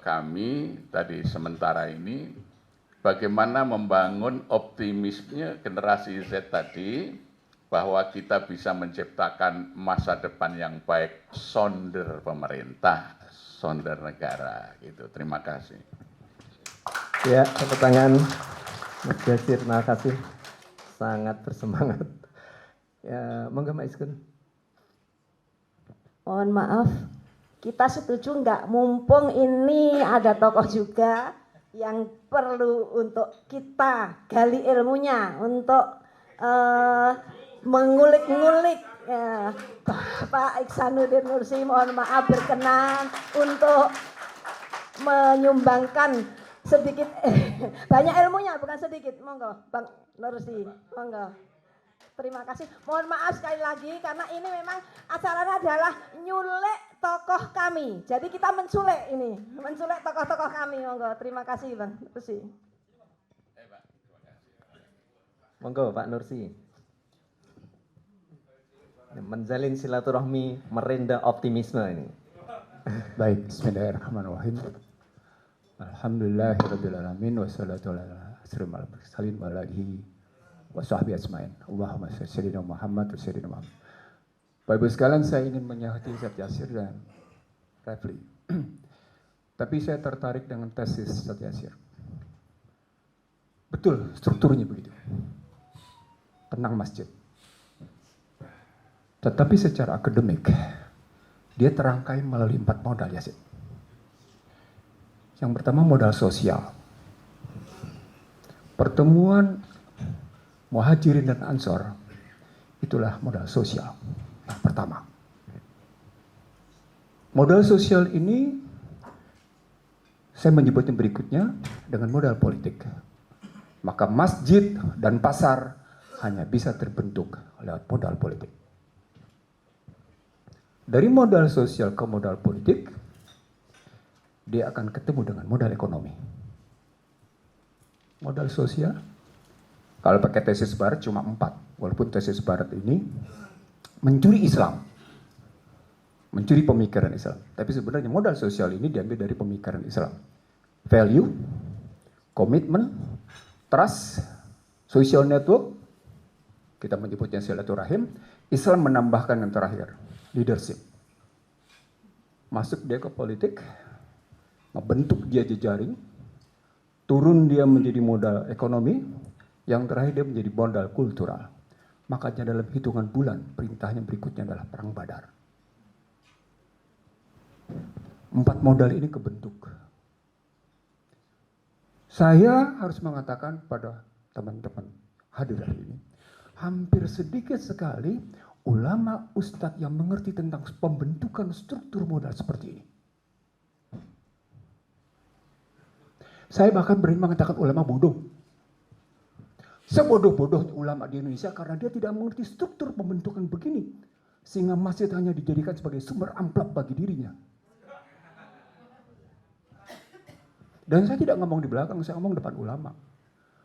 kami tadi sementara ini bagaimana membangun optimisme generasi Z tadi bahwa kita bisa menciptakan masa depan yang baik, sonder pemerintah, sonder negara gitu. Terima kasih. Ya, tepuk tangan Mas Jasir, terima kasih. Sangat bersemangat. Ya, monggo Mbak Iskun. Mohon maaf, kita setuju nggak mumpung ini ada tokoh juga yang perlu untuk kita gali ilmunya untuk mengulik-ngulik Pak Iksanuddin Nursi, mohon maaf berkenan untuk menyumbangkan sedikit banyak ilmunya, bukan sedikit. Monggo Bang Nursi, monggo. Terima kasih. Mohon maaf sekali lagi karena ini memang acaranya adalah nyulek tokoh kami. Jadi kita menculik ini, menculik tokoh-tokoh kami. Monggo. Terima kasih Bang Nursi. Monggo Pak Nursi. Menjalin silaturahmi, merendah optimisme ini. Baik, bismillahirrahmanirrahim. Alhamdulillahirrabbilalamin. Wassalatu ala asrul mursalin wa alihi wa sahbihi asma'in. Allahumma sholli ala Muhammad wa sallim Muhammad. Bapak Ibu sekalian, saya ingin menyahati Ustaz Jasir dan Refli. Tapi saya tertarik dengan tesis Ustaz Jasir. Betul, strukturnya begitu. Tenang masjid. Tetapi secara akademik, dia terangkai melalui 4 modal, Yasin. Yang pertama modal sosial. Pertemuan Muhajirin dan Ansor, itulah modal sosial. Yang pertama. Modal sosial ini, saya menyebutnya berikutnya dengan modal politik. Maka masjid dan pasar hanya bisa terbentuk lewat modal politik. Dari modal sosial ke modal politik, dia akan ketemu dengan modal ekonomi. Modal sosial, kalau pakai tesis barat cuma 4, walaupun tesis barat ini mencuri Islam, mencuri pemikiran Islam. Tapi sebenarnya modal sosial ini diambil dari pemikiran Islam. Value, komitmen, trust, social network, kita menyebutnya silaturahim. Islam menambahkan yang terakhir, leadership. Masuk dia ke politik, membentuk dia jejaring, turun dia menjadi modal ekonomi, yang terakhir dia menjadi modal kultural. Makanya dalam hitungan bulan, perintahnya berikutnya adalah perang Badar. 4 modal ini kebentuk. Saya harus mengatakan pada teman-teman hadir hari ini, hampir sedikit sekali ulama ustadz yang mengerti tentang pembentukan struktur modal seperti ini. Saya bahkan berani mengatakan ulama bodoh. Sebodoh-bodohnya ulama di Indonesia karena dia tidak mengerti struktur pembentukan begini. Sehingga masjid hanya dijadikan sebagai sumber amplop bagi dirinya. Dan saya tidak ngomong di belakang, saya ngomong depan ulama.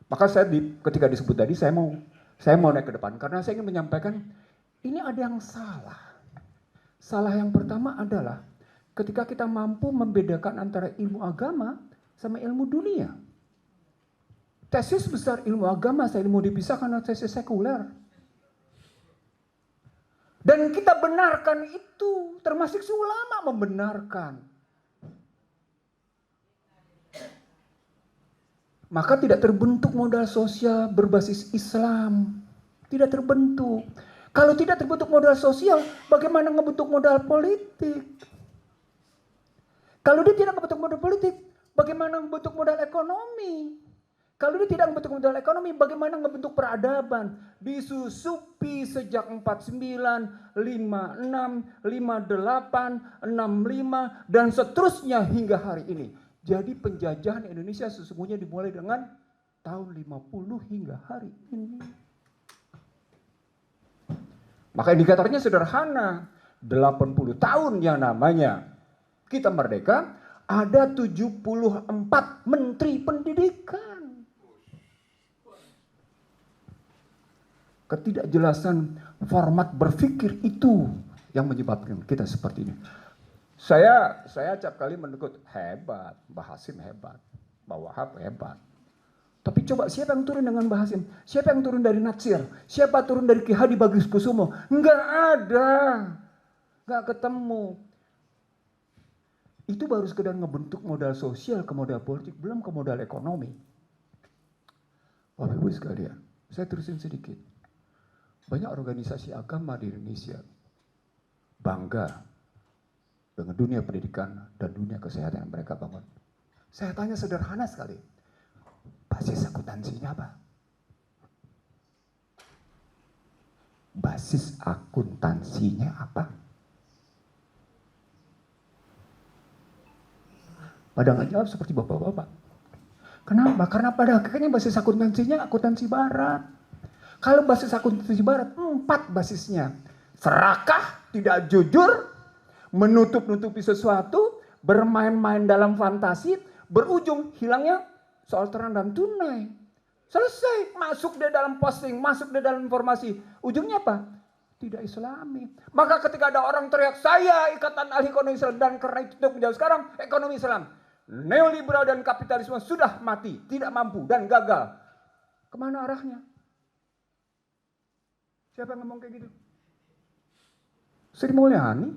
Maka saya ketika disebut tadi, saya mau naik ke depan. Karena saya ingin menyampaikan, ini ada yang salah. Salah yang pertama adalah, ketika kita mampu membedakan antara ilmu agama sama ilmu dunia. Tesis besar ilmu agama saya mau dipisahkan dengan tesis sekuler. Dan kita benarkan itu, termasuk si ulama membenarkan. Maka tidak terbentuk modal sosial berbasis Islam. Tidak terbentuk. Kalau tidak terbentuk modal sosial, bagaimana ngebentuk modal politik? Kalau dia tidak membentuk modal politik, bagaimana membentuk modal ekonomi? Kalau dia tidak membentuk modal ekonomi, bagaimana membentuk peradaban? Disusupi sejak 49, 56, 58, 65, dan seterusnya hingga hari ini. Jadi penjajahan Indonesia sesungguhnya dimulai dengan tahun 50 hingga hari ini. Maka indikatornya sederhana. 80 tahun yang namanya kita merdeka, ada 74 menteri pendidikan. Ketidakjelasan format berpikir itu yang menyebabkan kita seperti ini. Saya acap kali menegur, hebat, Mbah Hasim hebat, Mbah Wahab hebat. Tapi coba siapa yang turun dengan Mbah Hasim? Siapa yang turun dari Natsir? Siapa turun dari Ki Hadi Bagus-Kusumo? Enggak ada. Enggak ketemu. Itu baru sekedar ngebentuk modal sosial ke modal politik, belum ke modal ekonomi. Bapak Ibu sekalian, saya terusin sedikit. Banyak organisasi agama di Indonesia bangga dengan dunia pendidikan dan dunia kesehatan yang mereka bangun. Saya tanya sederhana sekali, basis akuntansinya apa? Basis akuntansinya apa? Pada nggak jawab seperti bapak-bapak. Kenapa? Karena pada akhirnya basis akuntansinya akuntansi barat. Kalau basis akuntansi barat, 4 basisnya. Serakah, tidak jujur, menutup-nutupi sesuatu, bermain-main dalam fantasi, berujung hilangnya soal terang dan tunai. Selesai, masuk dia dalam posting, masuk dia dalam informasi. Ujungnya apa? Tidak Islami. Maka ketika ada orang teriak, saya Ikatan Ahli Ekonomi Islam, dan karena itu untuk menjawab sekarang, ekonomi Islam, neoliberal dan kapitalisme sudah mati, tidak mampu dan gagal. Kemana arahnya? Siapa yang ngomong kayak gitu? Sri Mulyani.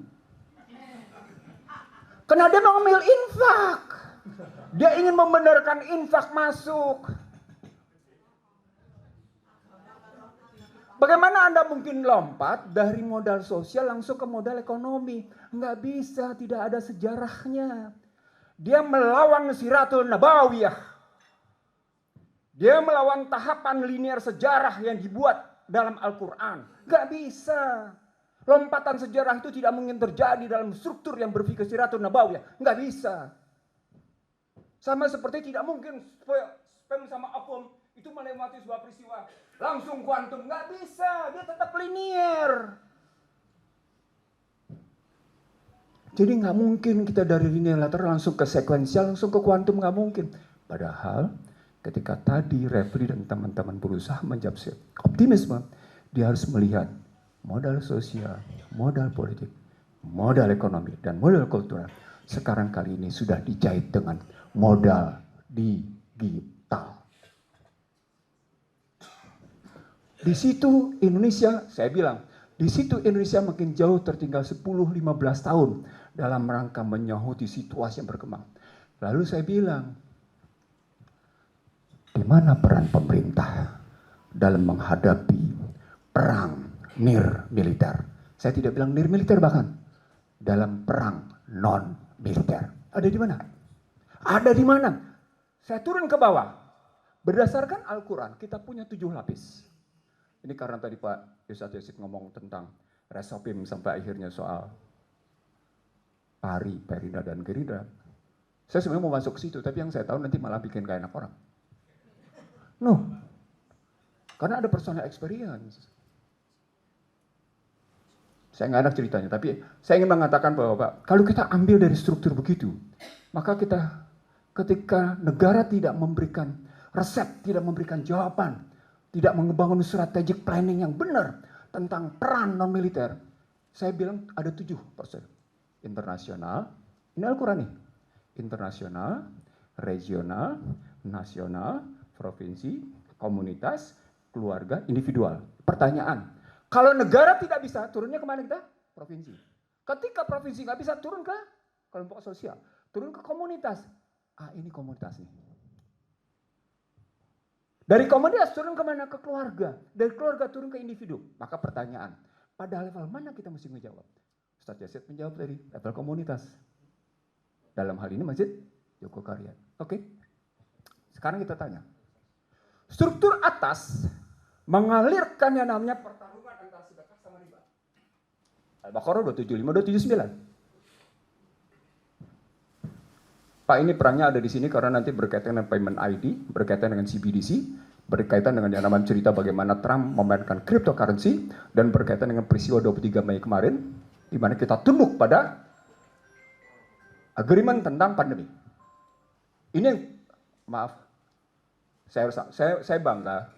Karena dia mau ngambil infak. Dia ingin membenarkan infak masuk. Bagaimana Anda mungkin lompat dari modal sosial langsung ke modal ekonomi? Nggak bisa, tidak ada sejarahnya. Dia melawan Siratul Nabawiyah. Dia melawan tahapan linear sejarah yang dibuat dalam Al-Quran. Nggak bisa. Lompatan sejarah itu tidak mungkin terjadi dalam struktur yang berpikir Siratul Nabawiyah. Nggak bisa. Sama seperti tidak mungkin sperm sama atom itu melewati sebuah peristiwa langsung kuantum. Nggak bisa. Dia tetap linear. Jadi nggak mungkin kita dari linear lateral langsung ke sekuensial, langsung ke kuantum, nggak mungkin. Padahal ketika tadi Refli dan teman-teman berusaha menjawab optimisme, dia harus melihat modal sosial, modal politik, modal ekonomi, dan modal kultural. Sekarang kali ini sudah dijahit dengan modal digital. Di situ Indonesia, saya bilang, di situ Indonesia makin jauh tertinggal 10-15 tahun dalam rangka menyahuti situasi yang berkembang. Lalu saya bilang, di mana peran pemerintah dalam menghadapi perang nir-militer? Saya tidak bilang nir-militer bahkan, dalam perang non-militer. Ada di mana? Ada di mana? Saya turun ke bawah. Berdasarkan Al-Quran, kita punya 7 lapis. Ini karena tadi Pak Ustadz Yazid ngomong tentang resopim sampai akhirnya soal Pari, Perinda, dan Gerindra. Saya sebenarnya mau masuk ke situ, tapi yang saya tahu nanti malah bikin gak enak orang. No, karena ada personal experience. Saya nggak enak ceritanya, tapi saya ingin mengatakan bahwa Pak, kalau kita ambil dari struktur begitu, maka kita ketika negara tidak memberikan resep, tidak memberikan jawaban, tidak membangun strategic planning yang benar tentang peran non-militer, saya bilang ada 7%. Internasional, ini Al-Quran nih, internasional, regional, nasional, provinsi, komunitas, keluarga, individual. Pertanyaan, kalau negara tidak bisa, turunnya kemana kita? Provinsi. Ketika provinsi nggak bisa, turun ke kelompok sosial, turun ke komunitas. Ini komunitas nih. Dari komunitas turun kemana? Ke keluarga. Dari keluarga turun ke individu. Maka pertanyaan, pada level mana kita mesti menjawab? Ustadz Yazid menjawab dari level komunitas. Dalam hal ini Masjid Jogokarya. Oke. Sekarang kita tanya. Struktur atas mengalirkan yang namanya pertarungan antara sedekah sama riba. Al-Baqarah 275, 279. Pak, ini perangnya ada di sini karena nanti berkaitan dengan payment ID, berkaitan dengan CBDC, berkaitan dengan yang namanya cerita bagaimana Trump memainkan cryptocurrency, dan berkaitan dengan peristiwa 23 Mei kemarin, di mana kita tunduk pada agreement tentang pandemi. Ini yang, maaf, saya bangga,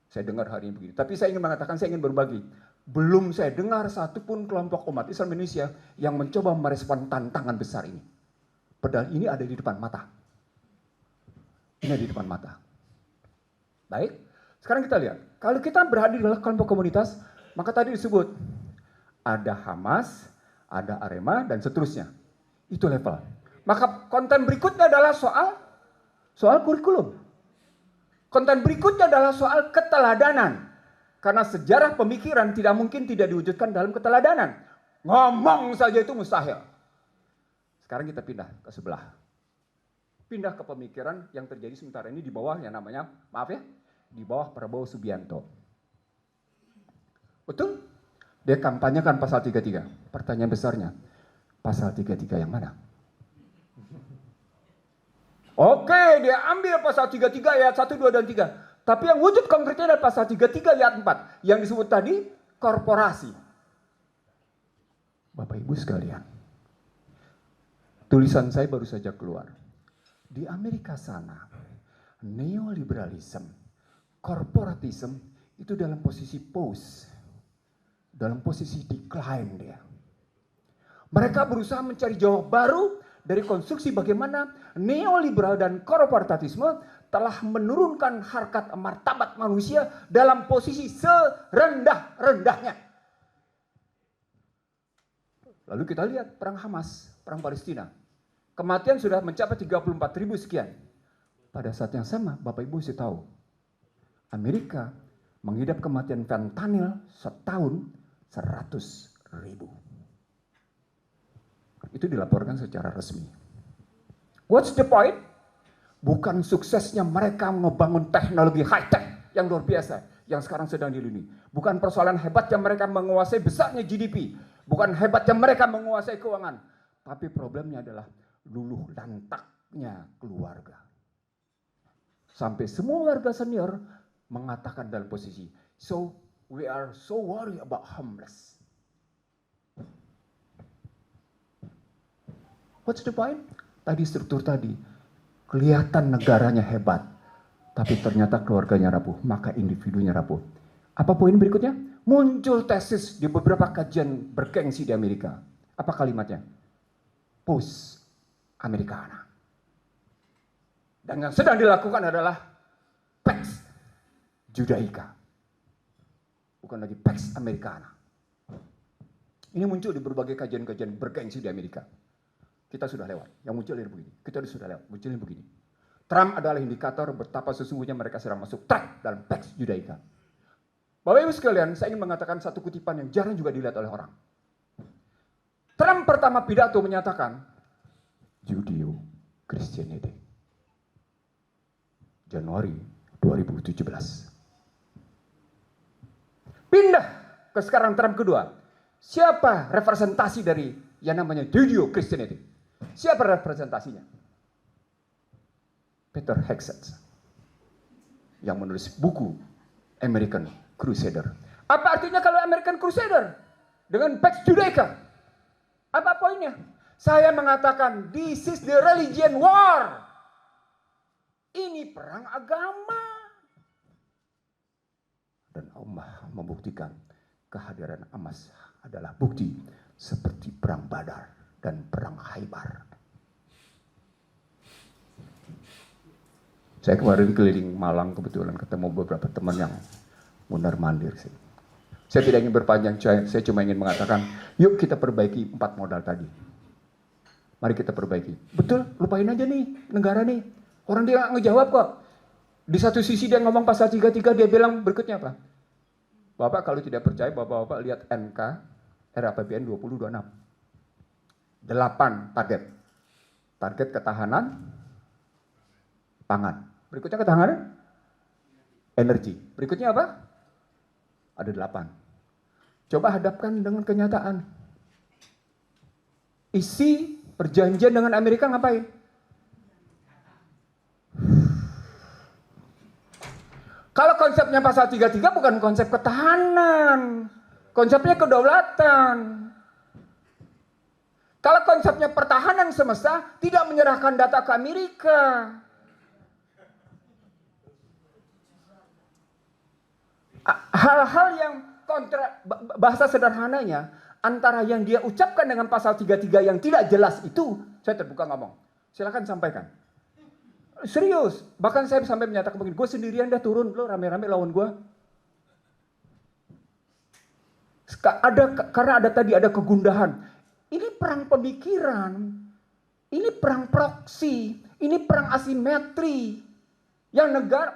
saya dengar hari ini begini. Tapi saya ingin mengatakan, saya ingin berbagi. Belum saya dengar satupun kelompok umat Islam Indonesia yang mencoba merespon tantangan besar ini. Padahal ini ada di depan mata. Ini ada di depan mata. Baik, sekarang kita lihat. Kalau kita berada di dalam kelompok komunitas, maka tadi disebut ada Hamas, ada Arema, dan seterusnya. Itu level. Maka konten berikutnya adalah soal kurikulum. Konten berikutnya adalah soal keteladanan. Karena sejarah pemikiran tidak mungkin tidak diwujudkan dalam keteladanan. Ngomong saja itu mustahil. Sekarang kita pindah ke sebelah. Pindah ke pemikiran yang terjadi sementara ini di bawah yang namanya, maaf ya, di bawah Prabowo Subianto. Betul? Dia kampanyekan pasal 33. Pertanyaan besarnya, pasal 33 yang mana? Oke, dia ambil pasal 33 ayat 1, 2, dan 3. Tapi yang wujud konkretnya adalah pasal 33 ayat 4. Yang disebut tadi, korporasi. Bapak Ibu sekalian, tulisan saya baru saja keluar. Di Amerika sana, neoliberalism, korporatism itu dalam posisi pause. Dalam posisi decline dia. Mereka berusaha mencari jawab baru dari konstruksi bagaimana neoliberal dan korporatisme telah menurunkan harkat martabat manusia dalam posisi serendah-rendahnya. Lalu kita lihat perang Hamas, perang Palestina. Kematian sudah mencapai 34.000 sekian. Pada saat yang sama, Bapak Ibu mesti tahu, Amerika mengidap kematian fentanyl setahun 100.000. Itu dilaporkan secara resmi. What's the point? Bukan suksesnya mereka membangun teknologi high-tech yang luar biasa, yang sekarang sedang dilindungi. Bukan persoalan hebatnya mereka menguasai besarnya GDP. Bukan hebatnya mereka menguasai keuangan. Tapi problemnya adalah luluh lantaknya keluarga. Sampai semua warga senior mengatakan dalam posisi, so we are so worried about homeless. What's the point? Tadi struktur tadi, kelihatan negaranya hebat, tapi ternyata keluarganya rapuh, maka individunya rapuh. Apa poin berikutnya? Muncul tesis di beberapa kajian bergengsi di Amerika. Apa kalimatnya? Post Americana. Dan yang sedang dilakukan adalah Pax Judaica. Bukan lagi Pax Americana. Ini muncul di berbagai kajian-kajian bergengsi di Amerika. Kita sudah lewat. Yang muncul ini begini. Kita sudah lewat. Munculnya begini. Trump adalah indikator betapa sesungguhnya mereka sedang masuk track dalam Pax Judaica. Bapak Ibu sekalian, saya ingin mengatakan satu kutipan yang jarang juga dilihat oleh orang. Trump pertama pidato menyatakan Judeo-Christianity. Januari 2017. Pindah ke sekarang Trump kedua. Siapa representasi dari yang namanya Judeo-Christianity? Siapa representasinya? Peter Hegseth yang menulis buku American Crusader. Apa artinya kalau American Crusader dengan Pax Judaica? Apa poinnya? Saya mengatakan this is the religion war. Ini perang agama. Dan Allah membuktikan kehadiran emas adalah bukti seperti perang Badar dan perang Khaybar. Saya kemarin keliling Malang kebetulan ketemu beberapa teman yang mundar-mandir. Saya tidak ingin berpanjang, saya cuma ingin mengatakan, yuk kita perbaiki 4 modal tadi. Mari kita perbaiki. Betul, lupain aja nih negara nih. Orang dia nggak ngejawab kok. Di satu sisi dia ngomong pasal 33, dia bilang berikutnya apa? Bapak kalau tidak percaya, Bapak lihat NK RAPBN 2026. 8 target. Target ketahanan pangan. Berikutnya ketahanan energi. Berikutnya apa? Ada 8. Coba hadapkan dengan kenyataan. Isi perjanjian dengan Amerika ngapain? Kalau konsepnya pasal 33 bukan konsep ketahanan. Konsepnya kedaulatan. Kalau konsepnya pertahanan semesta, tidak menyerahkan data ke Amerika. Hal-hal yang kontra, bahasa sederhananya, antara yang dia ucapkan dengan pasal 33 yang tidak jelas itu, saya terbuka ngomong. Silakan sampaikan. Serius. Bahkan saya sampai menyatakan begini, gue sendirian dah turun, lo rame-rame lawan gue. Karena ada kegundahan. Ini perang pemikiran. Ini perang proksi. Ini perang asimetri. Yang negara,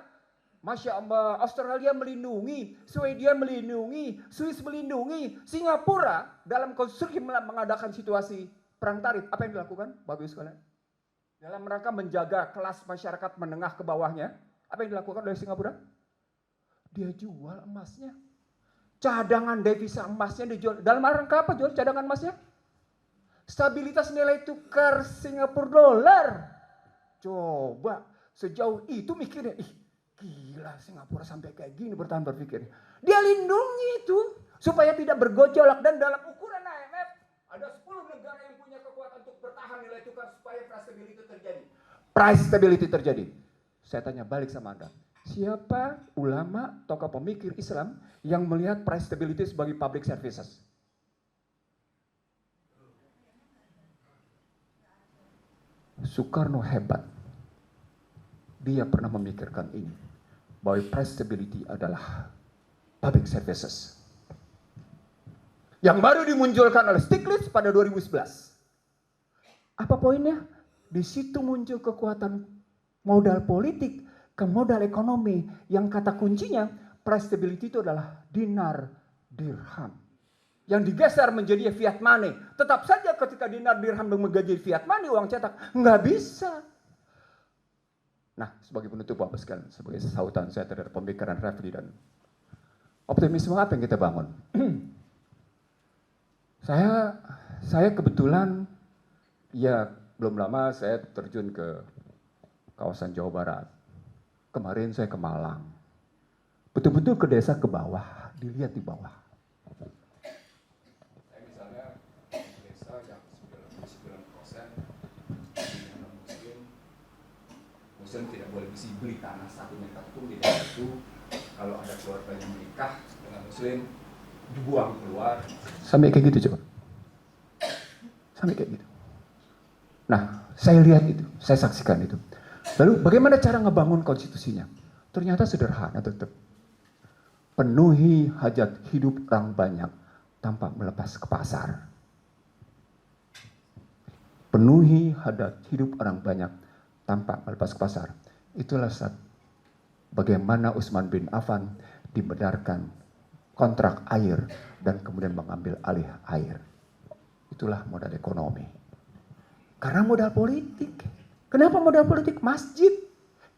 Masya Allah, Australia melindungi, Swedia melindungi, Swiss melindungi, Singapura dalam konstruksi mengadakan situasi perang tarif. Apa yang dilakukan, Bapak Ibu sekalian? Dalam rangka menjaga kelas masyarakat menengah ke bawahnya, apa yang dilakukan oleh Singapura? Dia jual emasnya. Cadangan devisa emasnya dijual. Dalam rangka apa jual cadangan emasnya? Stabilitas nilai tukar Singapura dolar. Coba sejauh itu mikirnya, gila Singapura sampai kayak gini bertahan berpikir. Dia lindungi itu supaya tidak bergojolak, dan dalam ukuran IMF ada 10 negara yang punya kekuatan untuk bertahan nilai tukar supaya price stability terjadi. Price stability terjadi. Saya tanya balik sama Anda. Siapa ulama, tokoh pemikir Islam yang melihat price stability sebagai public services? Soekarno hebat. Dia pernah memikirkan ini, bahwa price stability adalah public services. Yang baru dimunculkan oleh Stiglitz pada 2011. Apa poinnya? Di situ muncul kekuatan modal politik ke modal ekonomi, yang kata kuncinya price stability itu adalah dinar dirham yang digeser menjadi fiat money. Tetap saja ketika dinar dirham menjadi fiat money, uang cetak, nggak bisa. Nah, sebagai penutup Bapak sekalian, sebagai sautan saya terhadap pemikiran Refli dan optimisme apa yang kita bangun. Saya kebetulan, ya belum lama saya terjun ke kawasan Jawa Barat. Kemarin saya ke Malang. Betul-betul ke desa ke bawah, dilihat di bawah. Saya misalnya desa yang 99% Muslim tidak boleh beli tanah 1 meter pun di daerah itu. Kalau ada keluarga yang menikah dengan Muslim, dibuang keluar. Sampai kayak gitu coba. Sampai kayak gitu. Nah, saya lihat itu, saya saksikan itu. Lalu bagaimana cara ngebangun konstitusinya? Ternyata sederhana tetap. Penuhi hajat hidup orang banyak tanpa melepas ke pasar. Penuhi hajat hidup orang banyak tanpa melepas ke pasar. Itulah saat bagaimana Utsman bin Affan dibenarkan kontrak air dan kemudian mengambil alih air. Itulah modal ekonomi. Karena modal politik. Kenapa modal politik? Masjid.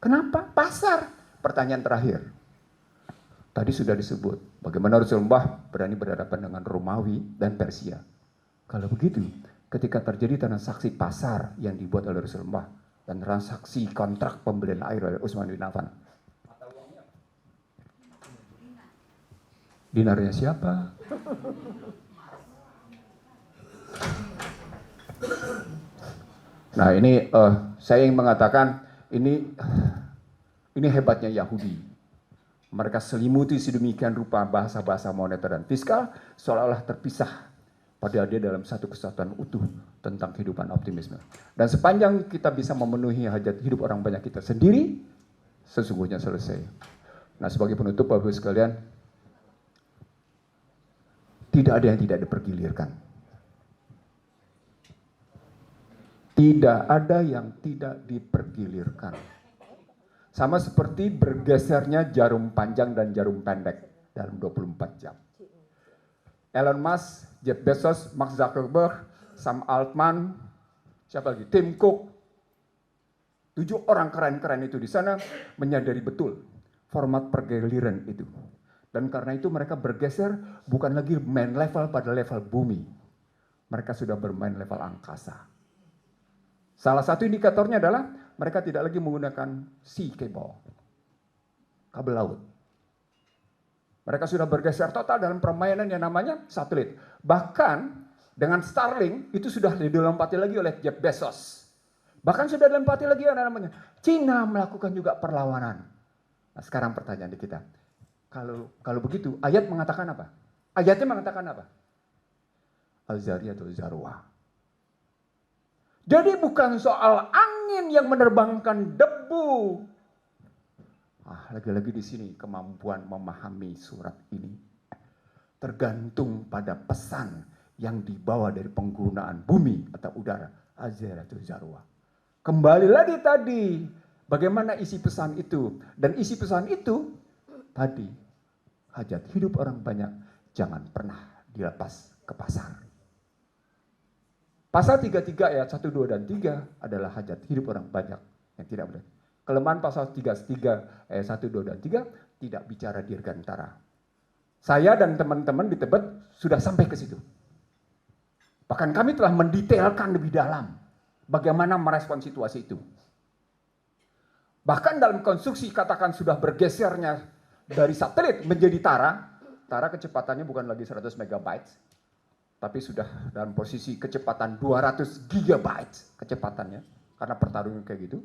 Kenapa? Pasar. Pertanyaan terakhir. Tadi sudah disebut bagaimana Rasulullah berani berhadapan dengan Romawi dan Persia. Kalau begitu, ketika terjadi transaksi pasar yang dibuat oleh Rasulullah dan transaksi kontrak pembelian air oleh Utsman bin Affan, dinarnya siapa? Nah ini saya ingin mengatakan ini hebatnya Yahudi. Mereka selimuti sedemikian rupa bahasa-bahasa moneter dan fiskal seolah-olah terpisah, padahal dia dalam satu kesatuan utuh tentang kehidupan optimisme. Dan sepanjang kita bisa memenuhi hajat hidup orang banyak kita sendiri, sesungguhnya selesai. Nah sebagai penutup Bapak-Ibu sekalian, tidak ada yang tidak dipergilirkan. Tidak ada yang tidak dipergilirkan. Sama seperti bergesernya jarum panjang dan jarum pendek dalam 24 jam. Elon Musk, Jeff Bezos, Mark Zuckerberg, Sam Altman, siapa lagi? Tim Cook. 7 orang keren-keren itu di sana menyadari betul format pergiliran itu. Dan karena itu mereka bergeser bukan lagi main level pada level bumi. Mereka sudah bermain level angkasa. Salah satu indikatornya adalah mereka tidak lagi menggunakan sea cable, kabel laut. Mereka sudah bergeser total dalam permainan yang namanya satelit. Bahkan dengan Starlink itu sudah dilempati lagi oleh Jeff Bezos. Bahkan sudah dilempati lagi yang namanya Cina melakukan juga perlawanan. Nah sekarang pertanyaan di kita, kalau begitu ayat mengatakan apa? Ayatnya mengatakan apa? Al-Zariyat Zarwa. Jadi bukan soal angin yang menerbangkan debu. Lagi-lagi di sini kemampuan memahami surat ini tergantung pada pesan yang dibawa dari penggunaan bumi atau udara. Azeratul Zarwa. Kembali lagi tadi, bagaimana isi pesan itu? Dan isi pesan itu tadi, hajat hidup orang banyak jangan pernah dilepas ke pasar. Pasal 33 ayat 1, 2, dan 3 adalah hajat hidup orang banyak yang tidak boleh. Kelemahan pasal 33 ayat 1, 2, dan 3 tidak bicara dirgantara. Saya dan teman-teman di Tebet sudah sampai ke situ. Bahkan kami telah mendetailkan lebih dalam bagaimana merespon situasi itu. Bahkan dalam konstruksi katakan sudah bergesernya dari satelit menjadi Tara. Tara kecepatannya bukan lagi 100 megabytes, tapi sudah dalam posisi kecepatan 200 gigabytes kecepatannya. Karena pertarungan kayak gitu.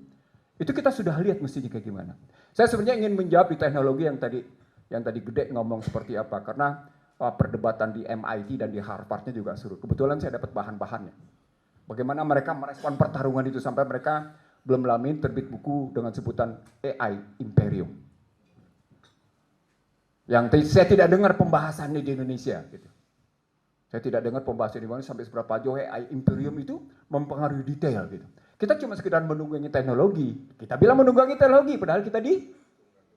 Itu kita sudah lihat mestinya kayak gimana. Saya sebenarnya ingin menjawab di teknologi yang tadi Gede ngomong seperti apa. Karena perdebatan di MIT dan di Harvardnya juga seru. Kebetulan saya dapat bahan-bahannya. Bagaimana mereka merespon pertarungan itu sampai mereka belum lama ini terbit buku dengan sebutan AI Imperium. Yang saya tidak dengar pembahasannya di Indonesia. Gitu. Saya tidak dengar pembahasan di mana sampai seberapa jauh AI Imperium itu mempengaruhi detail. Gitu. Kita cuma sekedar menunggangi teknologi. Kita bilang menunggangi teknologi, padahal kita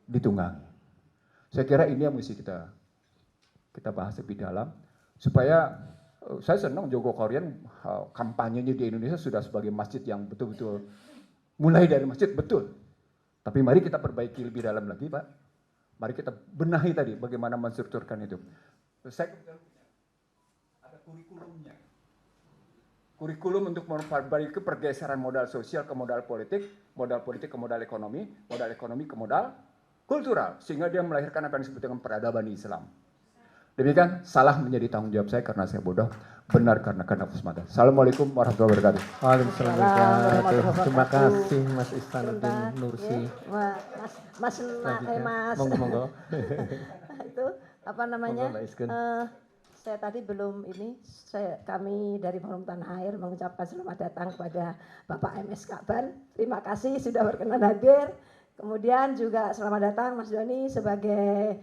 ditunggangi. Saya kira ini yang mesti kita bahas lebih dalam. Supaya saya senang Jogo Korean kampanyenya di Indonesia sudah sebagai masjid yang betul-betul mulai dari masjid, betul. Tapi mari kita perbaiki lebih dalam lagi, Pak. Mari kita benahi tadi bagaimana menstrukturkan itu. Saya ada kurikulumnya. Kurikulum untuk memperbaiki pergeseran modal sosial ke modal politik ke modal ekonomi ke modal kultural. Sehingga dia melahirkan apa yang disebut dengan peradaban Islam. Demikian, salah menjadi tanggung jawab saya karena saya bodoh, benar karena nafsu mata. Assalamualaikum warahmatullahi wabarakatuh. Waalaikumsalam warahmatullahi wabarakatuh. Terima kasih Mas Ihsanuddin Nursi. Mas. Monggo. Itu apa namanya? Monggo, Mbak Iskun. Saya tadi belum kami dari Forum Tanah Air mengucapkan selamat datang kepada Bapak MS Kaban. Terima kasih sudah berkenan hadir. Kemudian juga selamat datang Mas Doni sebagai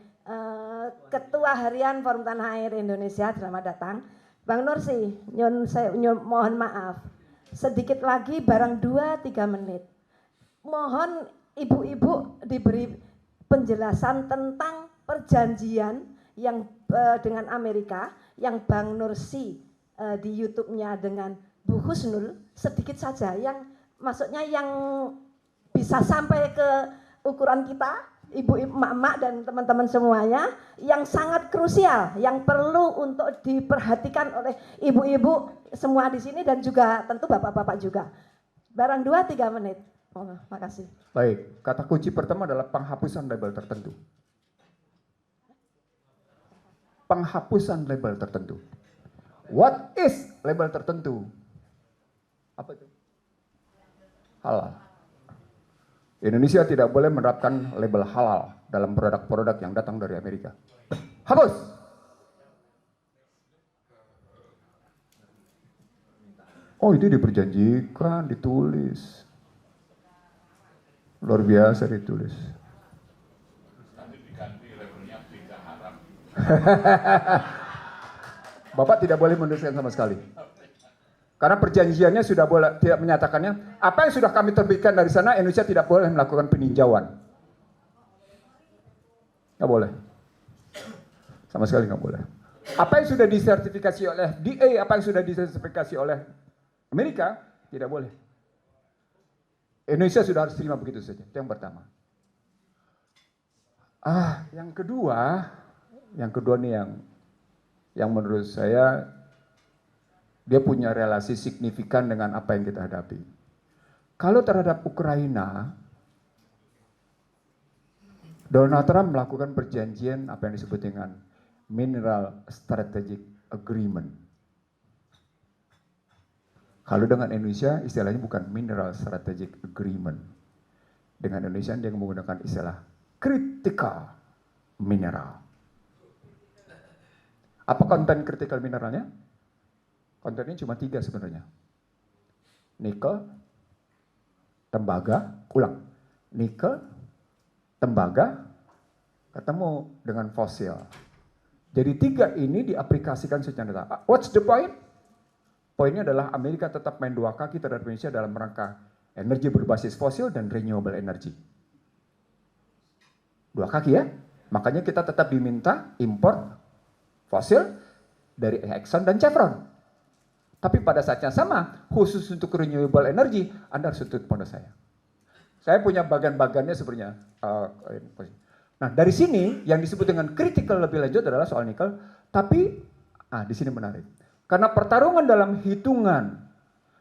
Ketua Harian Forum Tanah Air Indonesia. Selamat datang. Bang Nursi, mohon maaf. Sedikit lagi barang 2-3 menit. Mohon ibu-ibu diberi penjelasan tentang perjanjian yang dengan Amerika, yang Bang Nursi di YouTube-nya dengan Bu Husnul, sedikit saja yang maksudnya yang bisa sampai ke ukuran kita, ibu-ibu, emak-emak dan teman-teman semuanya, yang sangat krusial, yang perlu untuk diperhatikan oleh ibu-ibu semua di sini dan juga tentu bapak-bapak juga. Barang 2-3 menit. Oh, makasih. Baik, kata kunci pertama adalah penghapusan label tertentu. Penghapusan label tertentu. What is label tertentu? Apa itu? Halal. Indonesia tidak boleh menerapkan label halal dalam produk-produk yang datang dari Amerika. Hapus! Oh, itu diperjanjikan, ditulis. Luar biasa ditulis. Bapak tidak boleh menuliskan sama sekali. Karena perjanjiannya sudah tidak menyatakannya. Apa yang sudah kami terbitkan dari sana, Indonesia tidak boleh melakukan peninjauan. Nggak boleh. Sama sekali nggak boleh. Apa yang sudah disertifikasi oleh FDA, apa yang sudah disertifikasi oleh Amerika, tidak boleh. Indonesia sudah harus terima begitu saja. Itu yang pertama. Yang kedua nih yang menurut saya dia punya relasi signifikan dengan apa yang kita hadapi. Kalau terhadap Ukraina, Donald Trump melakukan perjanjian apa yang disebut dengan Mineral Strategic Agreement. Kalau dengan Indonesia istilahnya bukan Mineral Strategic Agreement. Dengan Indonesia dia menggunakan istilah critical mineral. Apa konten critical mineralnya? Kontennya cuma 3 sebenarnya. nikel, tembaga, ulang. Nikel, tembaga, ketemu dengan fosil. Jadi 3 ini diaplikasikan secara nyata. What's the point? Poinnya adalah Amerika tetap main 2 kaki terhadap Indonesia dalam rangka energi berbasis fosil dan renewable energy. 2 kaki ya. Makanya kita tetap diminta import fosil dari Exxon dan Chevron. Tapi pada saat yang sama, khusus untuk renewable energy, Anda harus tuntut pada saya. Saya punya bagan-bagannya sebenarnya. Nah, dari sini yang disebut dengan critical lebih lanjut adalah soal nikel. Tapi, di sini menarik. Karena pertarungan dalam hitungan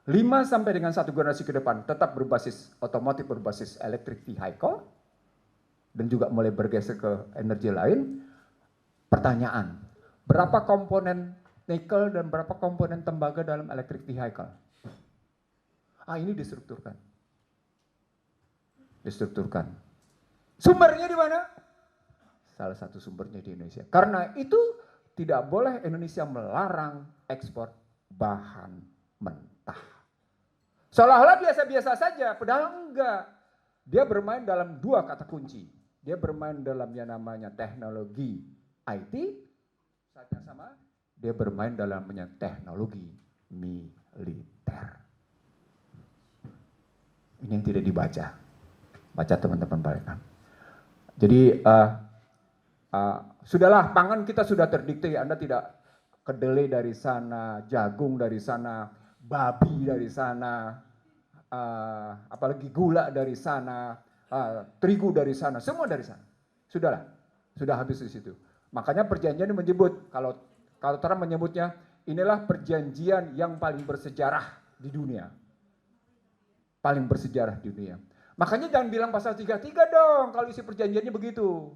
5 sampai dengan 1 generasi ke depan tetap berbasis otomotif, berbasis electric vehicle, dan juga mulai bergeser ke energi lain. Pertanyaan, berapa komponen nikel dan berapa komponen tembaga dalam electric vehicle? Ini distrukturkan. Sumbernya di mana? Salah satu sumbernya di Indonesia. Karena itu tidak boleh Indonesia melarang ekspor bahan mentah. Seolah-olah biasa-biasa saja, padahal enggak. Dia bermain dalam 2 kata kunci. Dia bermain dalam yang namanya teknologi IT, saat yang sama dia bermain dalam teknologi militer. Ini yang tidak dibaca. Baca teman-teman balikan. Jadi sudahlah, pangan kita sudah terdikte. Anda tidak kedelai dari sana, jagung dari sana, babi dari sana, apalagi gula dari sana, terigu dari sana, semua dari sana. Sudahlah, sudah habis di situ. Makanya perjanjian ini menyebut, kalau Trump menyebutnya, inilah perjanjian yang paling bersejarah di dunia. Paling bersejarah di dunia. Makanya jangan bilang pasal 33 dong kalau isi perjanjiannya begitu.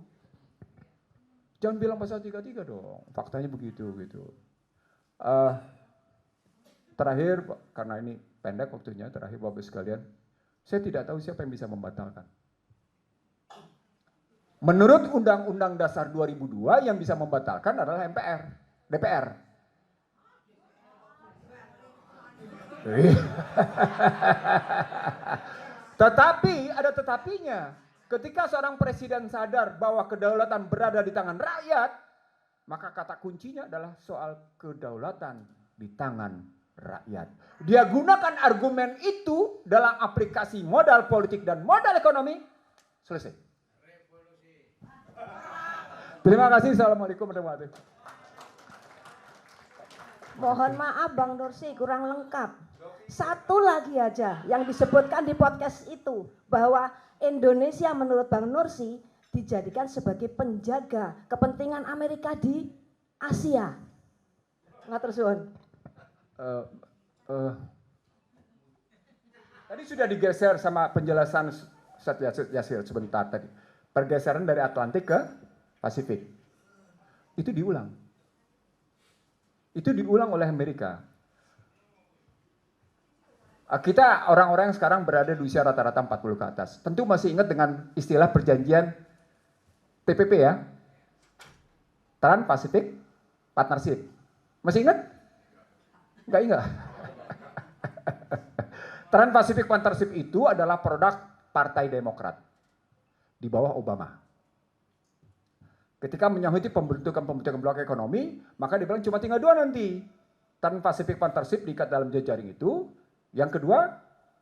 Jangan bilang pasal 33 dong, faktanya begitu gitu. Terakhir, karena ini pendek waktunya, terakhir Bapak sekalian, saya tidak tahu siapa yang bisa membatalkan. Menurut Undang-Undang Dasar 2002 yang bisa membatalkan adalah DPR. Tetapi ada tetapinya. Ketika seorang presiden sadar bahwa kedaulatan berada di tangan rakyat, maka kata kuncinya adalah soal kedaulatan di tangan rakyat. Dia gunakan argumen itu dalam aplikasi modal politik dan modal ekonomi. Selesai. Terima kasih. Assalamualaikum warahmatullahi wabarakatuh. Mohon maaf Bang Nursi, kurang lengkap. Satu lagi aja yang disebutkan di podcast itu, bahwa Indonesia menurut Bang Nursi dijadikan sebagai penjaga kepentingan Amerika di Asia. Ngatur suwun. Tadi sudah digeser sama penjelasan Yasir sebentar tadi. Pergeseran dari Atlantik ke Pasifik. Itu diulang. Itu diulang oleh Amerika. Kita orang-orang yang sekarang berada di usia rata-rata 40 ke atas. Tentu masih ingat dengan istilah perjanjian TPP ya. Trans-Pacific Partnership. Masih ingat? Enggak ingat. Trans-Pacific Partnership itu adalah produk Partai Demokrat di bawah Obama. Ketika menyangkuti pembentukan blok ekonomi, maka dibilang cuma tinggal 2 nanti. Trans-Pacific Partnership diikat dalam jejaring itu. Yang kedua,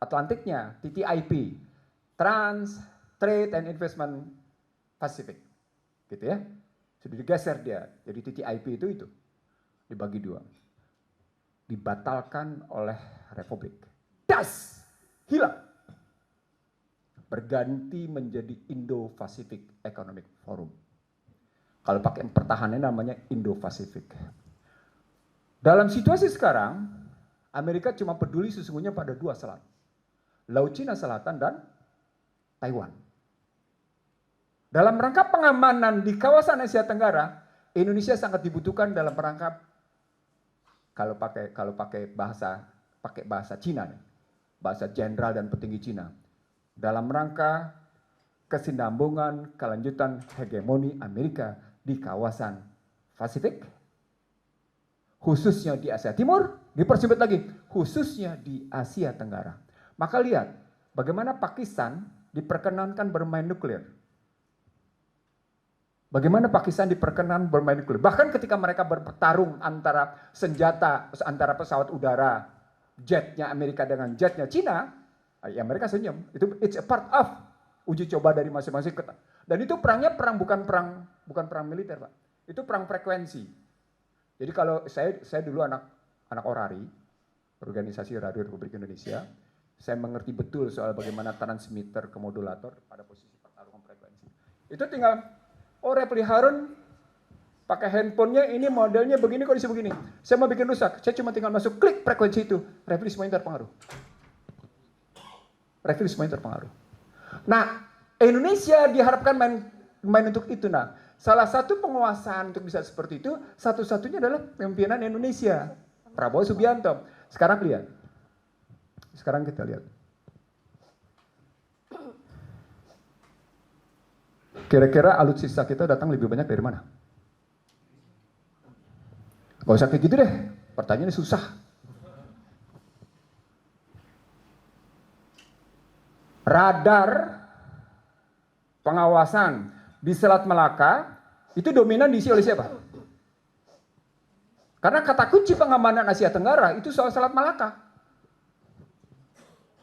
Atlantiknya, TTIP, Trans Trade and Investment Pacific, gitu ya. Sudah digeser dia, jadi TTIP itu dibagi 2, dibatalkan oleh Republik, hilang, berganti menjadi Indo-Pacific Economic Forum. Kalau pakai pertahanannya namanya Indo-Pacific. Dalam situasi sekarang, Amerika cuma peduli sesungguhnya pada 2 selat. Laut Cina Selatan dan Taiwan. Dalam rangka pengamanan di kawasan Asia Tenggara, Indonesia sangat dibutuhkan dalam rangka kalau pakai bahasa Cina nih. Bahasa jenderal dan petinggi Cina. Dalam rangka kesinambungan kelanjutan hegemoni Amerika di kawasan Pasifik khususnya di Asia Timur, dipersempit lagi, khususnya di Asia Tenggara. Maka lihat, bagaimana Pakistan diperkenankan bermain nuklir. Bagaimana Pakistan diperkenan bermain nuklir. Bahkan ketika mereka bertarung antara senjata, antara pesawat udara, jetnya Amerika dengan jetnya Cina, ya mereka senyum. Itu it's a part of uji coba dari masing-masing. Dan itu perangnya bukan perang militer, Pak. Itu perang frekuensi. Jadi kalau saya dulu anak orari, organisasi radio Republik Indonesia, saya mengerti betul soal bagaimana transmitter ke modulator pada posisi pertarungan frekuensi. Itu tinggal, Refli Harun pakai handphonenya ini modelnya begini, kondisi begini. Saya mau bikin rusak, saya cuma tinggal masuk klik frekuensi itu, Refli semuanya terpengaruh. Refli semuanya terpengaruh. Nah, Indonesia diharapkan main untuk itu. Nah, salah satu penguasaan untuk bisa seperti itu, satu-satunya adalah pimpinan Indonesia, Prabowo Subianto. Sekarang lihat. Sekarang kita lihat. Kira-kira alutsista kita datang lebih banyak dari mana? Gak usah kayak gitu deh, pertanyaannya susah. Radar pengawasan di Selat Malaka itu dominan diisi oleh siapa? Karena kata kunci pengamanan Asia Tenggara itu soal Selat Malaka.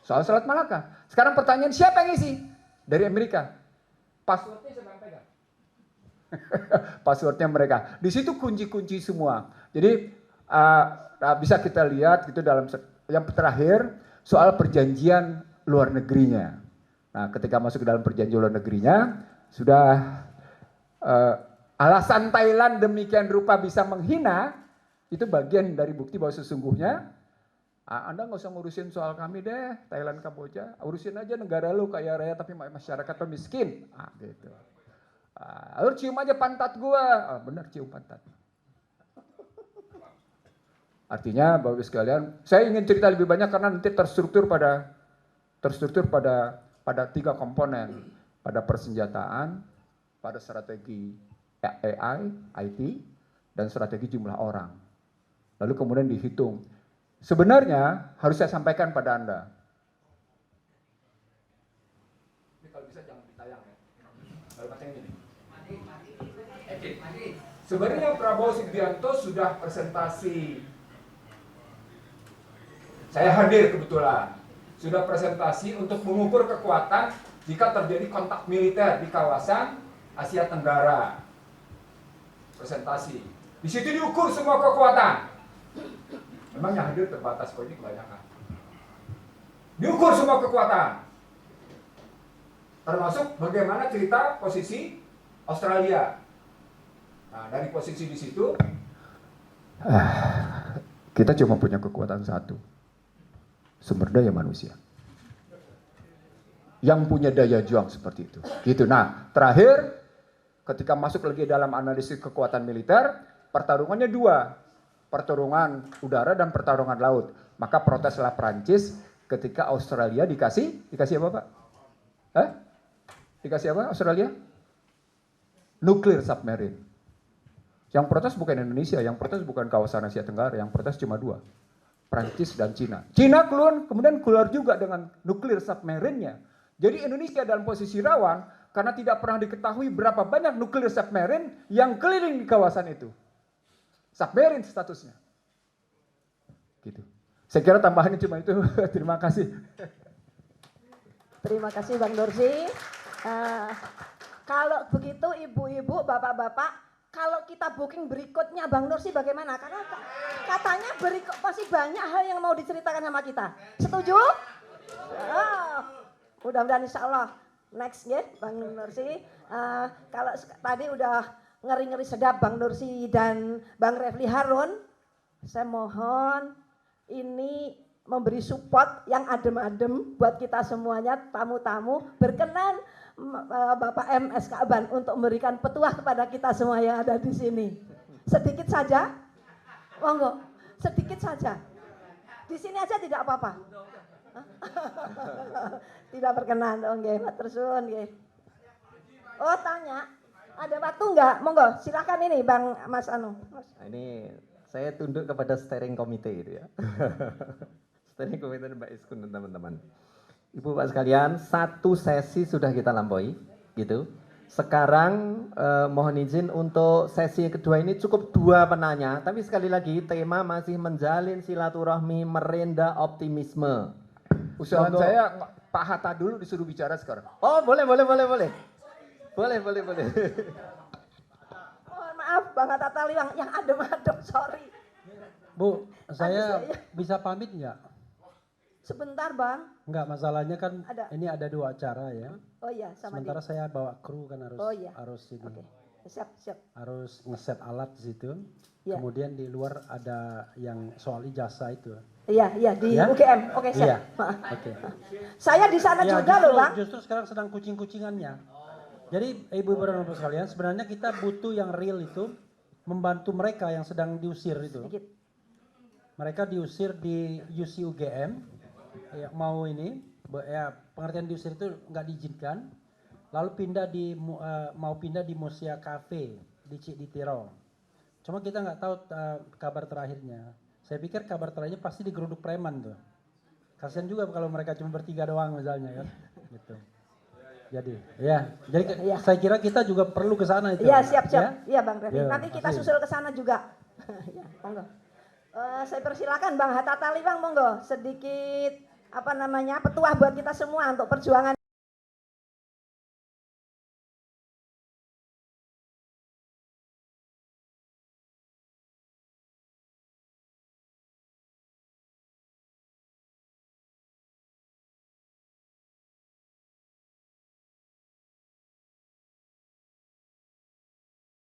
Soal Selat Malaka. Sekarang pertanyaan, siapa yang isi? Dari Amerika. Passwordnya siapa yang pegang? Passwordnya mereka. Di situ kunci-kunci semua. Jadi bisa kita lihat gitu dalam yang terakhir soal perjanjian luar negerinya. Nah, ketika masuk ke dalam perjanjian luar negerinya, sudah alasan Thailand demikian rupa bisa menghina, itu bagian dari bukti bahwa sesungguhnya Anda nggak usah ngurusin soal kami deh, Thailand, Kamboja. Urusin aja negara lu kaya raya tapi masyarakat miskin. Gitu. Lu cium aja pantat gua. Benar, cium pantat. Artinya Bapak Ibu sekalian, saya ingin cerita lebih banyak karena nanti terstruktur pada 3 komponen. Pada persenjataan, pada strategi AI, IT, dan strategi jumlah orang. Lalu kemudian dihitung. Sebenarnya harus saya sampaikan pada Anda. Ini kalau bisa jangan ditayang ya. Kalau macam ini. Sebenarnya Prabowo Subianto sudah presentasi. Saya hadir kebetulan. Sudah presentasi untuk mengukur kekuatan jika terjadi kontak militer di kawasan Asia Tenggara. Presentasi. Di situ diukur semua kekuatan. Memang yang hadir terbatas, kok ini kebanyakan. Diukur semua kekuatan. Termasuk bagaimana cerita posisi Australia. Nah, dari posisi di situ, kita cuma punya kekuatan satu. Sumber daya manusia. Yang punya daya juang seperti itu. Gitu. Nah, terakhir, ketika masuk lagi dalam analisis kekuatan militer, pertarungannya 2. Pertarungan udara dan pertarungan laut. Maka proteslah Prancis ketika Australia dikasih apa Pak? Dikasih apa Australia? Nuclear submarine. Yang protes bukan Indonesia, yang protes bukan kawasan Asia Tenggara, yang protes cuma 2. Prancis dan Cina. Cina kemudian keluar juga dengan nuclear submarine-nya. Jadi Indonesia dalam posisi rawan karena tidak pernah diketahui berapa banyak nuclear submarine yang keliling di kawasan itu. Submarine statusnya. Gitu. Saya kira tambahannya cuma itu. Terima kasih. Terima kasih Bang Dorsi. Kalau begitu ibu-ibu, bapak-bapak, kalau kita booking berikutnya Bang Dorsi bagaimana? Karena katanya masih banyak hal yang mau diceritakan sama kita. Setuju? Mudah-mudahan insya Allah next ya Bang Dorsi. Kalau tadi udah ngeri-ngeri sedap Bang Dorsi dan Bang Refli Harun, saya mohon ini memberi support yang adem-adem buat kita semuanya, tamu-tamu, berkenan Bapak MS Ka'ban untuk memberikan petuah kepada kita semua yang ada di sini. Sedikit saja, monggo, sedikit saja. Di sini aja tidak apa-apa. Tidak berkenan, oke, matur suwun nggih. Oh, tanya. Ada waktu enggak? Monggo, silakan ini Bang Mas Anu. Nah, ini saya tunduk kepada steering committee itu ya. Steering committee Mbak Iskun dan teman-teman. Ibu Pak sekalian, satu sesi sudah kita lampaui, gitu. Sekarang mohon izin untuk sesi kedua ini cukup 2 penanya, tapi sekali lagi tema masih menjalin silaturahmi, merendah optimisme. Usulan Monggo. saya Pak Hatta dulu disuruh bicara sekarang. Oh boleh. Boleh. Mohon maaf Bang Hatta Taliwang yang adem-adem, sorry. Bu, saya saya. bisa pamit nggak? Sebentar Bang. Nggak, masalahnya kan Ada. ini ada 2 acara ya. Oh iya, sama Sementara saya bawa kru kan harus Oh iya. ini. Oke. Siap. Harus ngeset alat di situ. Iya. Kemudian di luar ada yang soal ijazah itu. Iya, di Ya? UGM. Oke, siap. Iya. Maaf. Oke. Saya di sana Ya, juga loh, Bang. justru sekarang sedang kucing-kucingannya. Jadi ibu-ibu dan bapak sekalian, sebenarnya kita butuh yang real itu membantu mereka yang sedang diusir itu. Sedikit. Mereka diusir di UC UGM, ya, mau ini, ya, pengertian diusir itu nggak diizinkan, lalu mau pindah di Musia Cafe di Tirol. Cuma kita nggak tahu kabar terakhirnya. Saya pikir kabar terakhirnya pasti digeruduk preman tuh. Kasian juga kalau mereka cuma bertiga doang misalnya kan, gitu. Jadi Iya. saya kira kita juga perlu ke sana itu. Iya, siap. Ya? Iya, Bang Revi. Ya, Nanti kita makasih. susul ke sana juga. Ya, monggo. Saya persilakan Bang Hatta Taliwang, monggo. Sedikit petuah buat kita semua untuk perjuangan